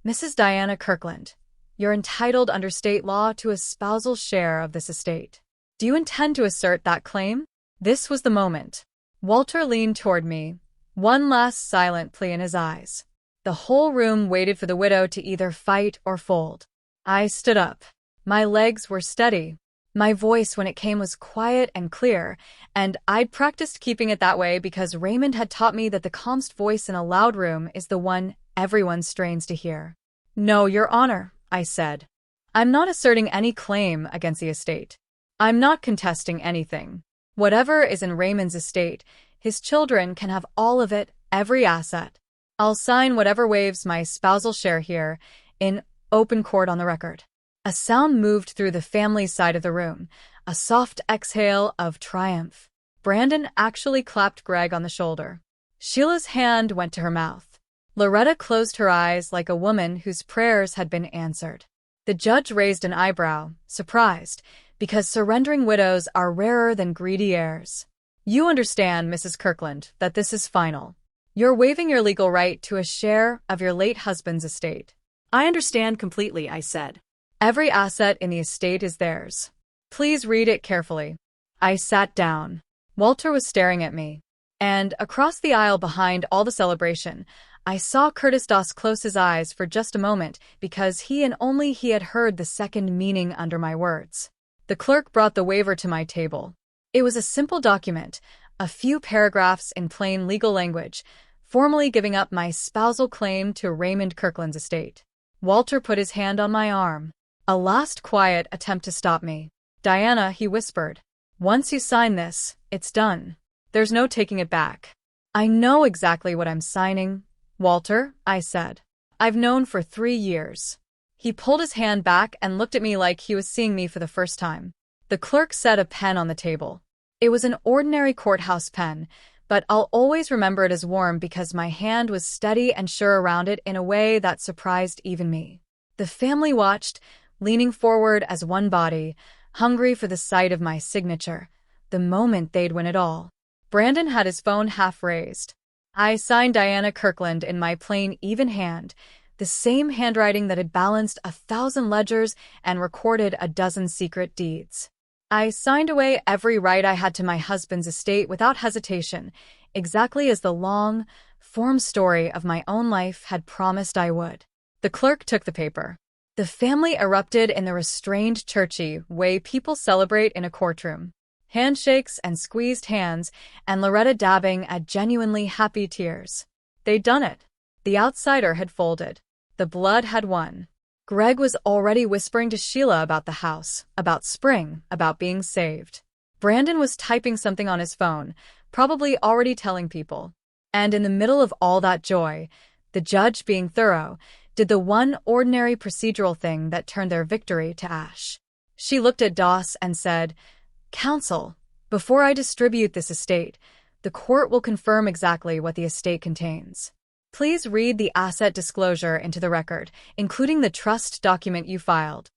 "Mrs. Diana Kirkland, you're entitled under state law to a spousal share of this estate. Do you intend to assert that claim?" This was the moment. Walter leaned toward me, one last silent plea in his eyes. The whole room waited for the widow to either fight or fold. I stood up. My legs were steady. My voice, when it came, was quiet and clear, and I'd practiced keeping it that way because Raymond had taught me that the calmest voice in a loud room is the one everyone strains to hear. "No, Your Honor," I said. "I'm not asserting any claim against the estate. I'm not contesting anything. Whatever is in Raymond's estate, his children can have all of it, every asset. I'll sign whatever waives my spousal share here, in open court on the record." A sound moved through the family side of the room, a soft exhale of triumph. Brandon actually clapped Greg on the shoulder. Sheila's hand went to her mouth. Loretta closed her eyes like a woman whose prayers had been answered. The judge raised an eyebrow, surprised, because surrendering widows are rarer than greedy heirs. "You understand, Mrs. Kirkland, that this is final. You're waiving your legal right to a share of your late husband's estate." "I understand completely," I said. "Every asset in the estate is theirs. Please read it carefully." I sat down. Walter was staring at me. And across the aisle behind all the celebration, I saw Curtis Doss close his eyes for just a moment because he and only he had heard the second meaning under my words. The clerk brought the waiver to my table. It was a simple document, a few paragraphs in plain legal language, formally giving up my spousal claim to Raymond Kirkland's estate. Walter put his hand on my arm. A last quiet attempt to stop me. "Diana," he whispered, "once you sign this, it's done. There's no taking it back." "I know exactly what I'm signing, Walter," I said. "I've known for 3 years." He pulled his hand back and looked at me like he was seeing me for the first time. The clerk set a pen on the table. It was an ordinary courthouse pen, but I'll always remember it as warm because my hand was steady and sure around it in a way that surprised even me. The family watched, leaning forward as one body, hungry for the sight of my signature, the moment they'd win it all. Brandon had his phone half raised. I signed Diana Kirkland in my plain, even hand, the same handwriting that had balanced 1,000 ledgers and recorded a dozen secret deeds. I signed away every right I had to my husband's estate without hesitation, exactly as the long, form story of my own life had promised I would. The clerk took the paper. The family erupted in the restrained, churchy way people celebrate in a courtroom. Handshakes and squeezed hands, and Loretta dabbing at genuinely happy tears. They'd done it. The outsider had folded. The blood had won. Greg was already whispering to Sheila about the house, about spring, about being saved. Brandon was typing something on his phone, probably already telling people. And in the middle of all that joy, the judge, being thorough, did the one ordinary procedural thing that turned their victory to ash. She looked at Doss and said, "Counsel, before I distribute this estate, the court will confirm exactly what the estate contains. Please read the asset disclosure into the record, including the trust document you filed."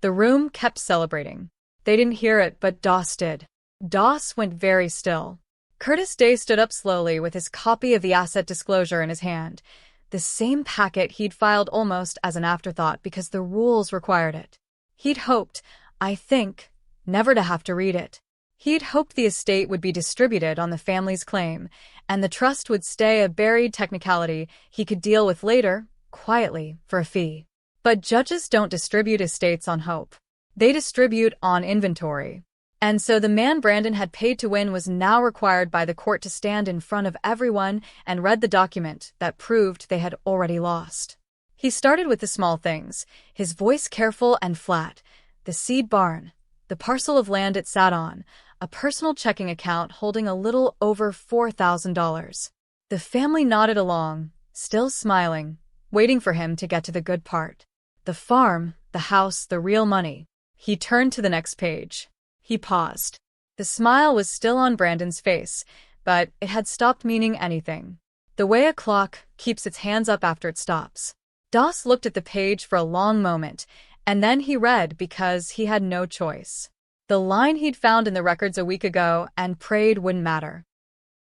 The room kept celebrating. They didn't hear it, but Doss did. Doss went very still. Curtis Day stood up slowly with his copy of the asset disclosure in his hand, the same packet he'd filed almost as an afterthought because the rules required it. He'd hoped, I think, never to have to read it. He'd hoped the estate would be distributed on the family's claim, and the trust would stay a buried technicality he could deal with later, quietly, for a fee. But judges don't distribute estates on hope. They distribute on inventory. And so the man Brandon had paid to win was now required by the court to stand in front of everyone and read the document that proved they had already lost. He started with the small things, his voice careful and flat: the seed barn, the parcel of land it sat on, a personal checking account holding a little over $4,000. The family nodded along, still smiling, waiting for him to get to the good part. The farm, the house, the real money. He turned to the next page. He paused. The smile was still on Brandon's face, but it had stopped meaning anything. The way a clock keeps its hands up after it stops. Doss looked at the page for a long moment, and then he read because he had no choice. The line he'd found in the records a week ago and prayed wouldn't matter.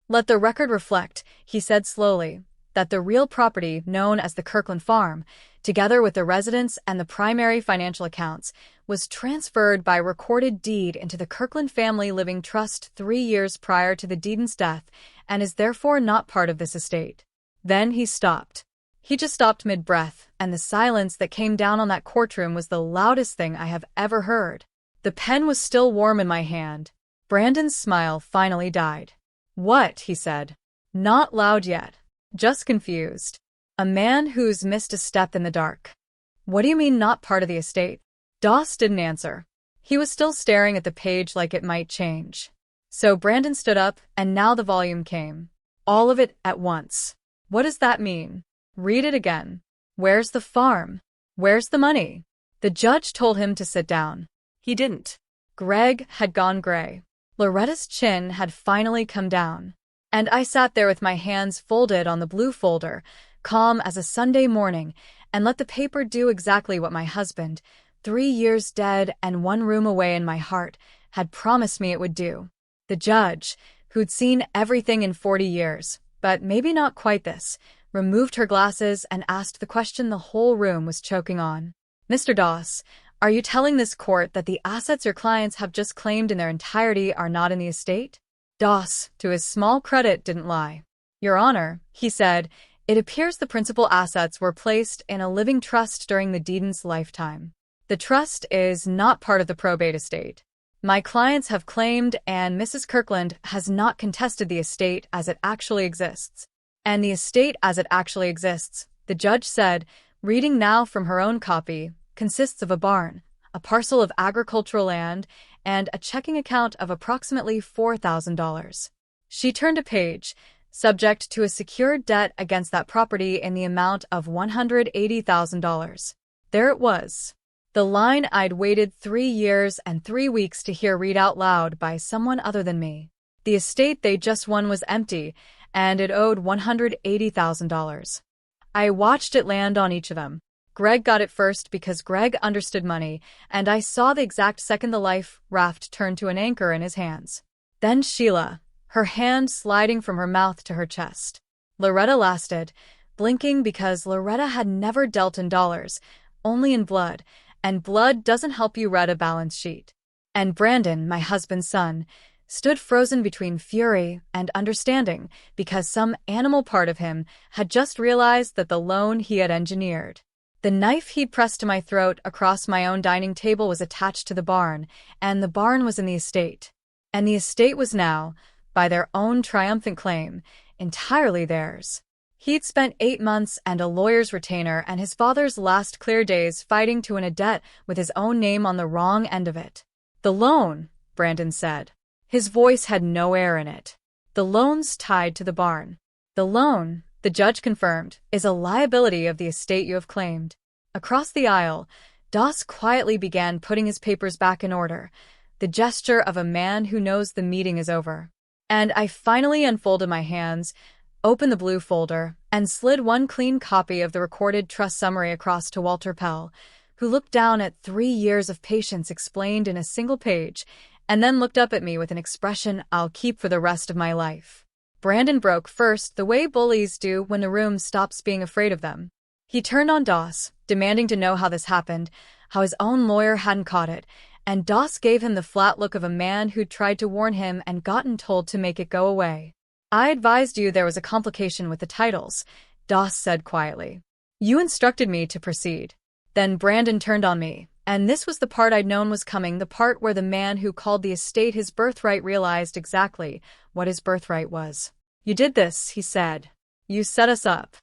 "Let the record reflect," he said slowly, that the real property known as the Kirkland Farm, together with the residence and the primary financial accounts, was transferred by recorded deed into the Kirkland Family Living Trust 3 years prior to the deed's death and is therefore not part of this estate. Then he stopped. He just stopped mid-breath, and the silence that came down on that courtroom was the loudest thing I have ever heard. The pen was still warm in my hand. Brandon's smile finally died. "What?" he said. Not loud yet, just confused. A man who's missed a step in the dark. "What do you mean not part of the estate?" Doss didn't answer. He was still staring at the page like it might change. So Brandon stood up, and now the volume came. All of it at once. "What does that mean? Read it again. Where's the farm? Where's the money?" The judge told him to sit down. He didn't. Greg had gone gray. Loretta's chin had finally come down. And I sat there with my hands folded on the blue folder, calm as a Sunday morning, and let the paper do exactly what my husband, 3 years dead and 1 room away in my heart, had promised me it would do. The judge, who'd seen everything in 40 years, but maybe not quite this, removed her glasses and asked the question the whole room was choking on. "Mr. Doss, are you telling this court that the assets your clients have just claimed in their entirety are not in the estate?" Doss, to his small credit, didn't lie. "Your Honor," he said, "it appears the principal assets were placed in a living trust during the deed's lifetime. The trust is not part of the probate estate. My clients have claimed, and Mrs. Kirkland has not contested the estate as it actually exists. And the estate as it actually exists," the judge said, reading now from her own copy, "consists of a barn, a parcel of agricultural land, and a checking account of approximately $4,000. She turned a page, subject to a secured debt against that property in the amount of $180,000. There it was. The line I'd waited 3 years and 3 weeks to hear read out loud by someone other than me. The estate they just won was empty, and it owed $180,000. I watched it land on each of them. Greg got it first because Greg understood money, and I saw the exact second the life raft turned to an anchor in his hands. Then Sheila, her hand sliding from her mouth to her chest. Loretta lasted, blinking because Loretta had never dealt in dollars, only in blood, and blood doesn't help you read a balance sheet. And Brandon, my husband's son, stood frozen between fury and understanding because some animal part of him had just realized that the loan he had engineered. The knife he'd pressed to my throat across my own dining table was attached to the barn, and the barn was in the estate. And the estate was now, by their own triumphant claim, entirely theirs. He'd spent 8 months and a lawyer's retainer and his father's last clear days fighting to win a debt with his own name on the wrong end of it. "The loan," Brandon said. His voice had no air in it. "The loan's tied to the barn. The loan," the judge confirmed, "is a liability of the estate you have claimed." Across the aisle, Doss quietly began putting his papers back in order, the gesture of a man who knows the meeting is over. And I finally unfolded my hands, opened the blue folder, and slid one clean copy of the recorded trust summary across to Walter Pell, who looked down at 3 years of patience explained in a single page, and then looked up at me with an expression I'll keep for the rest of my life. Brandon broke first, the way bullies do when the room stops being afraid of them. He turned on Doss, demanding to know how this happened, how his own lawyer hadn't caught it, and Doss gave him the flat look of a man who'd tried to warn him and gotten told to make it go away. "I advised you there was a complication with the titles," Doss said quietly. "You instructed me to proceed." Then Brandon turned on me, and this was the part I'd known was coming, the part where the man who called the estate his birthright realized exactly what his birthright was. "You did this," he said. "You set us up."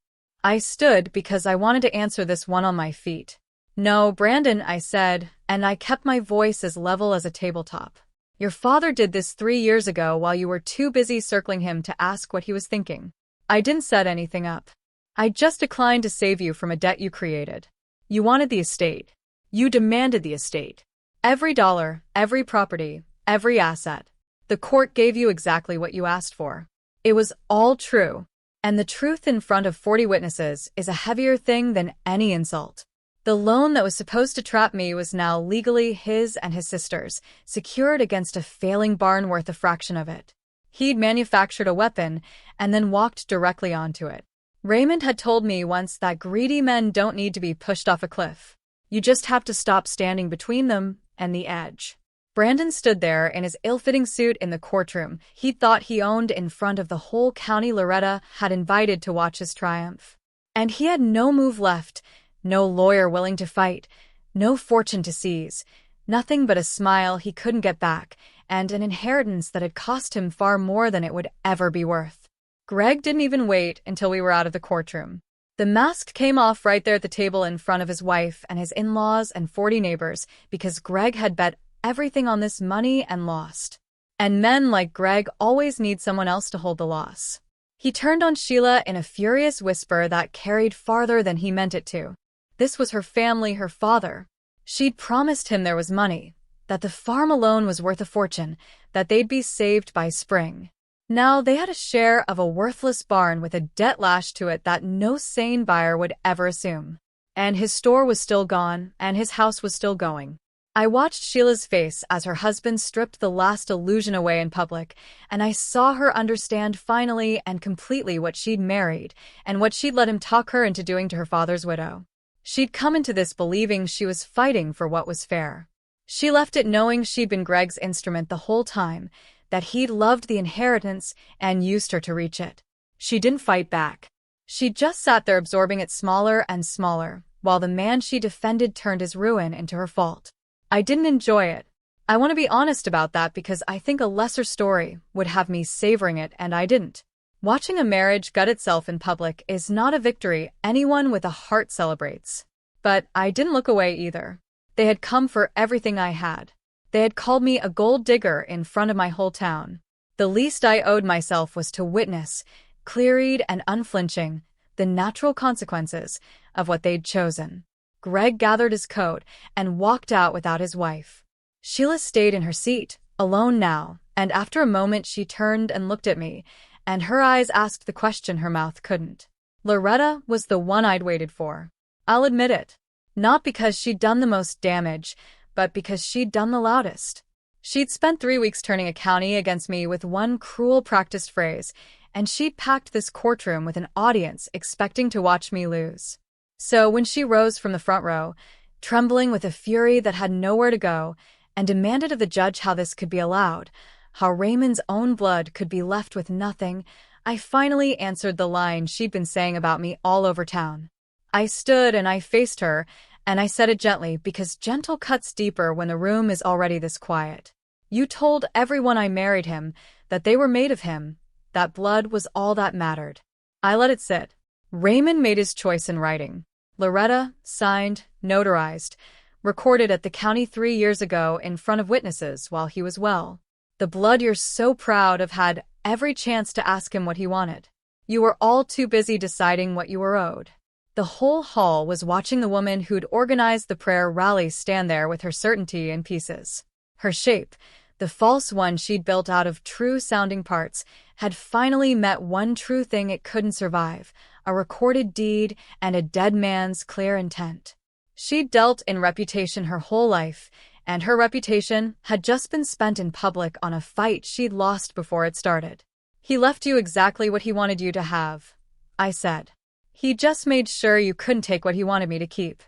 I stood because I wanted to answer this one on my feet. "No, Brandon," I said, and I kept my voice as level as a tabletop. "Your father did this 3 years ago while you were too busy circling him to ask what he was thinking. I didn't set anything up. I just declined to save you from a debt you created. You wanted the estate. You demanded the estate. Every dollar, every property, every asset. The court gave you exactly what you asked for. It was all true. And the truth in front of 40 witnesses is a heavier thing than any insult. The loan that was supposed to trap me was now legally his and his sister's, secured against a failing barn worth a fraction of it. He'd manufactured a weapon and then walked directly onto it. Raymond had told me once that greedy men don't need to be pushed off a cliff. You just have to stop standing between them and the edge. Brandon stood there in his ill-fitting suit in the courtroom he thought he owned in front of the whole county Loretta had invited to watch his triumph. And he had no move left, no lawyer willing to fight, no fortune to seize, nothing but a smile he couldn't get back, and an inheritance that had cost him far more than it would ever be worth. Greg didn't even wait until we were out of the courtroom. The mask came off right there at the table in front of his wife and his in-laws and 40 neighbors because Greg had bet everything on this money and lost. And men like Greg always need someone else to hold the loss. He turned on Sheila in a furious whisper that carried farther than he meant it to. This was her family, her father. She'd promised him there was money, that the farm alone was worth a fortune, that they'd be saved by spring. Now they had a share of a worthless barn with a debt lashed to it that no sane buyer would ever assume. And his store was still gone, and his house was still going. I watched Sheila's face as her husband stripped the last illusion away in public, and I saw her understand finally and completely what she'd married and what she'd let him talk her into doing to her father's widow. She'd come into this believing she was fighting for what was fair. She left it knowing she'd been Greg's instrument the whole time, that he'd loved the inheritance and used her to reach it. She didn't fight back. She just sat there absorbing it smaller and smaller, while the man she defended turned his ruin into her fault. I didn't enjoy it. I want to be honest about that because I think a lesser story would have me savoring it and I didn't. Watching a marriage gut itself in public is not a victory anyone with a heart celebrates. But I didn't look away either. They had come for everything I had. They had called me a gold digger in front of my whole town. The least I owed myself was to witness, clear-eyed and unflinching, the natural consequences of what they'd chosen. Greg gathered his coat and walked out without his wife. Sheila stayed in her seat, alone now, and after a moment she turned and looked at me, and her eyes asked the question her mouth couldn't. Loretta was the one I'd waited for. I'll admit it. Not because she'd done the most damage, but because she'd done the loudest. She'd spent 3 weeks turning a county against me with one cruel practiced phrase, and she'd packed this courtroom with an audience expecting to watch me lose. So when she rose from the front row, trembling with a fury that had nowhere to go, and demanded of the judge how this could be allowed, how Raymond's own blood could be left with nothing, I finally answered the line she'd been saying about me all over town. I stood and I faced her, and I said it gently because gentle cuts deeper when the room is already this quiet. You told everyone I married him, that they were made of him, that blood was all that mattered. I let it sit. Raymond made his choice in writing. Loretta, signed, notarized, recorded at the county 3 years ago in front of witnesses while he was well. The blood you're so proud of had every chance to ask him what he wanted. You were all too busy deciding what you were owed. The whole hall was watching the woman who'd organized the prayer rally stand there with her certainty in pieces. Her shape, the false one she'd built out of true-sounding parts, had finally met one true thing it couldn't survive, a recorded deed and a dead man's clear intent. She'd dealt in reputation her whole life, and her reputation had just been spent in public on a fight she'd lost before it started. He left you exactly what he wanted you to have, I said. He just made sure you couldn't take what he wanted me to keep.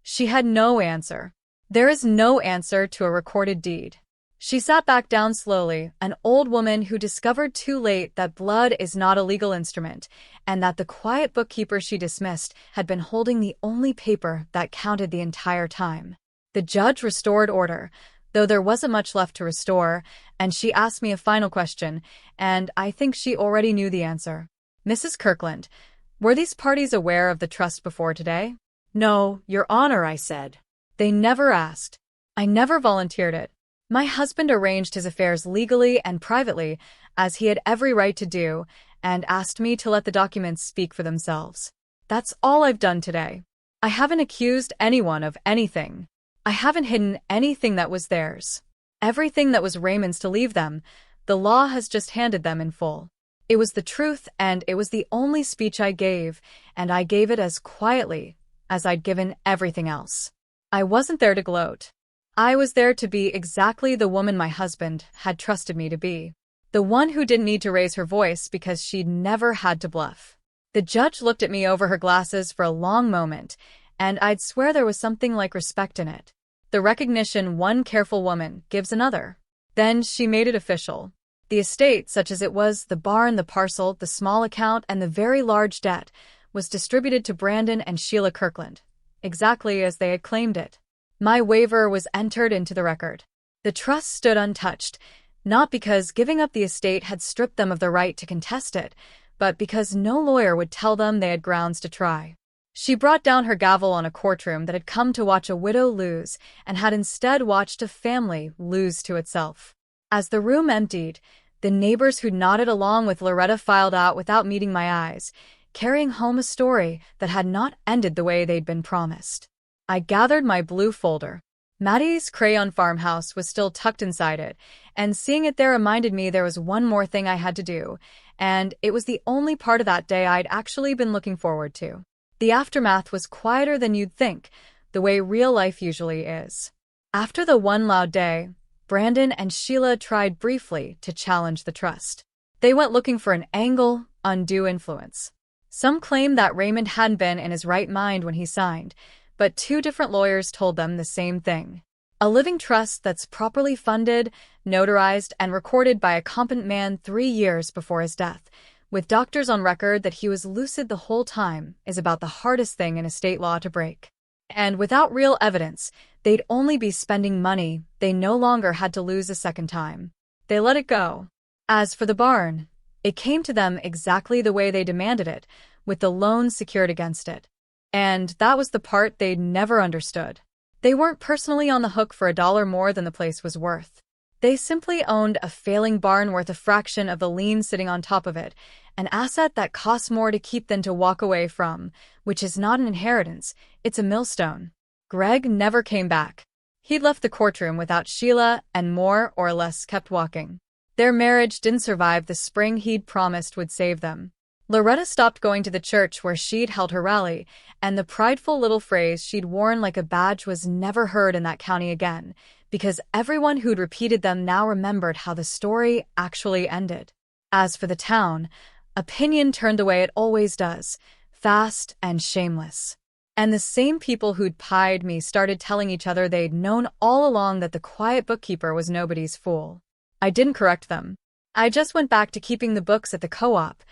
She had no answer. There is no answer to a recorded deed. She sat back down slowly, an old woman who discovered too late that blood is not a legal instrument, and that the quiet bookkeeper she dismissed had been holding the only paper that counted the entire time. The judge restored order, though there wasn't much left to restore, and she asked me a final question, and I think she already knew the answer. Mrs. Kirkland, were these parties aware of the trust before today? No, Your Honor, I said. They never asked. I never volunteered it. My husband arranged his affairs legally and privately, as he had every right to do, and asked me to let the documents speak for themselves. That's all I've done today. I haven't accused anyone of anything. I haven't hidden anything that was theirs. Everything that was Raymond's to leave them, the law has just handed them in full. It was the truth, and it was the only speech I gave, and I gave it as quietly as I'd given everything else. I wasn't there to gloat. I was there to be exactly the woman my husband had trusted me to be. The one who didn't need to raise her voice because she'd never had to bluff. The judge looked at me over her glasses for a long moment, and I'd swear there was something like respect in it. The recognition one careful woman gives another. Then she made it official. The estate, such as it was, the barn, the parcel, the small account, and the very large debt, was distributed to Brandon and Sheila Kirkland, exactly as they had claimed it. My waiver was entered into the record. The trust stood untouched, not because giving up the estate had stripped them of the right to contest it, but because no lawyer would tell them they had grounds to try. She brought down her gavel on a courtroom that had come to watch a widow lose and had instead watched a family lose to itself. As the room emptied, the neighbors who nodded along with Loretta filed out without meeting my eyes, carrying home a story that had not ended the way they'd been promised. I gathered my blue folder. Maddie's crayon farmhouse was still tucked inside it, and seeing it there reminded me there was one more thing I had to do, and it was the only part of that day I'd actually been looking forward to. The aftermath was quieter than you'd think, the way real life usually is. After the one loud day, Brandon and Sheila tried briefly to challenge the trust. They went looking for an angle, undue influence. Some claimed that Raymond hadn't been in his right mind when he signed, but two different lawyers told them the same thing. A living trust that's properly funded, notarized, and recorded by a competent man 3 years before his death, with doctors on record that he was lucid the whole time, is about the hardest thing in estate law to break. And without real evidence, they'd only be spending money they no longer had to lose a second time. They let it go. As for the barn, it came to them exactly the way they demanded it, with the loan secured against it. And that was the part they'd never understood. They weren't personally on the hook for $1 more than the place was worth. They simply owned a failing barn worth a fraction of the lien sitting on top of it, an asset that costs more to keep than to walk away from, which is not an inheritance, it's a millstone. Greg never came back. He'd left the courtroom without Sheila and more or less kept walking. Their marriage didn't survive the spring he'd promised would save them. Loretta stopped going to the church where she'd held her rally, and the prideful little phrase she'd worn like a badge was never heard in that county again, because everyone who'd repeated them now remembered how the story actually ended. As for the town, opinion turned the way it always does, fast and shameless. And the same people who'd pied me started telling each other they'd known all along that the quiet bookkeeper was nobody's fool. I didn't correct them. I just went back to keeping the books at the co-op,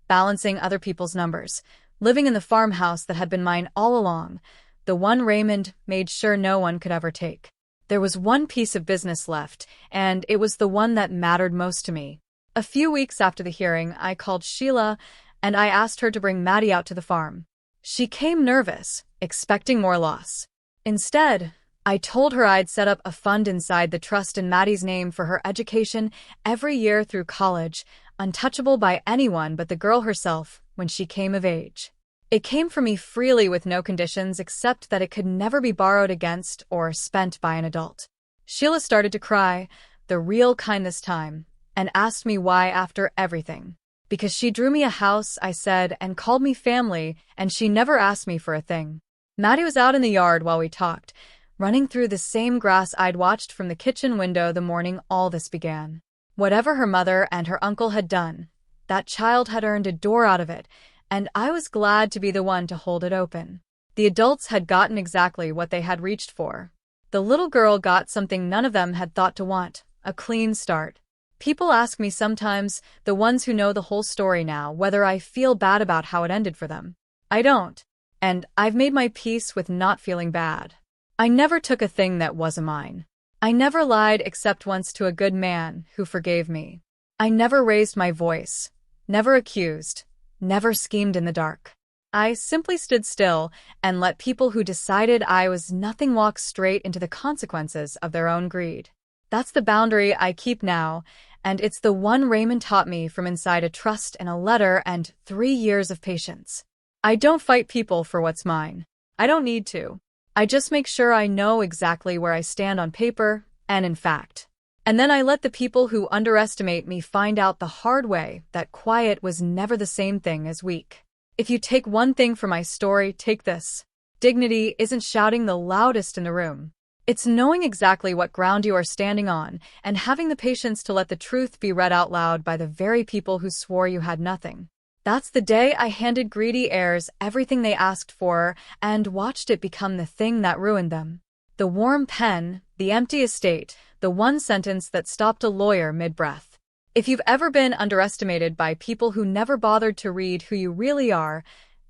balancing other people's numbers, living in the farmhouse that had been mine all along, the one Raymond made sure no one could ever take. There was one piece of business left, and it was the one that mattered most to me. A few weeks after the hearing, I called Sheila, and I asked her to bring Maddie out to the farm. She came nervous, expecting more loss. Instead, I told her I'd set up a fund inside the trust in Maddie's name for her education every year through college, untouchable by anyone but the girl herself when she came of age. It came from me freely with no conditions except that it could never be borrowed against or spent by an adult. Sheila started to cry, the real kind this time, and asked me why after everything. Because she drew me a house, I said, and called me family, and she never asked me for a thing. Maddie was out in the yard while we talked, running through the same grass I'd watched from the kitchen window the morning all this began. Whatever her mother and her uncle had done, that child had earned a door out of it, and I was glad to be the one to hold it open. The adults had gotten exactly what they had reached for. The little girl got something none of them had thought to want, a clean start. People ask me sometimes, the ones who know the whole story now, whether I feel bad about how it ended for them. I don't. And I've made my peace with not feeling bad. I never took a thing that wasn't mine. I never lied except once to a good man who forgave me. I never raised my voice, never accused, never schemed in the dark. I simply stood still and let people who decided I was nothing walk straight into the consequences of their own greed. That's the boundary I keep now, and it's the one Raymond taught me from inside a trust and a letter and 3 years of patience. I don't fight people for what's mine. I don't need to. I just make sure I know exactly where I stand on paper and in fact. And then I let the people who underestimate me find out the hard way that quiet was never the same thing as weak. If you take one thing from my story, take this. Dignity isn't shouting the loudest in the room. It's knowing exactly what ground you are standing on and having the patience to let the truth be read out loud by the very people who swore you had nothing. That's the day I handed greedy heirs everything they asked for and watched it become the thing that ruined them. The warm pen, the empty estate, the one sentence that stopped a lawyer mid-breath. If you've ever been underestimated by people who never bothered to read who you really are,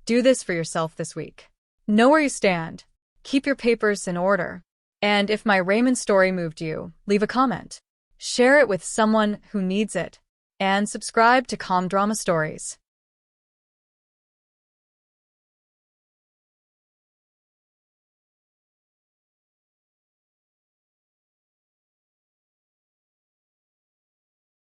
do this for yourself this week. Know where you stand. Keep your papers in order. And if my Raymond story moved you, leave a comment. Share it with someone who needs it. And subscribe to Calm Drama Stories.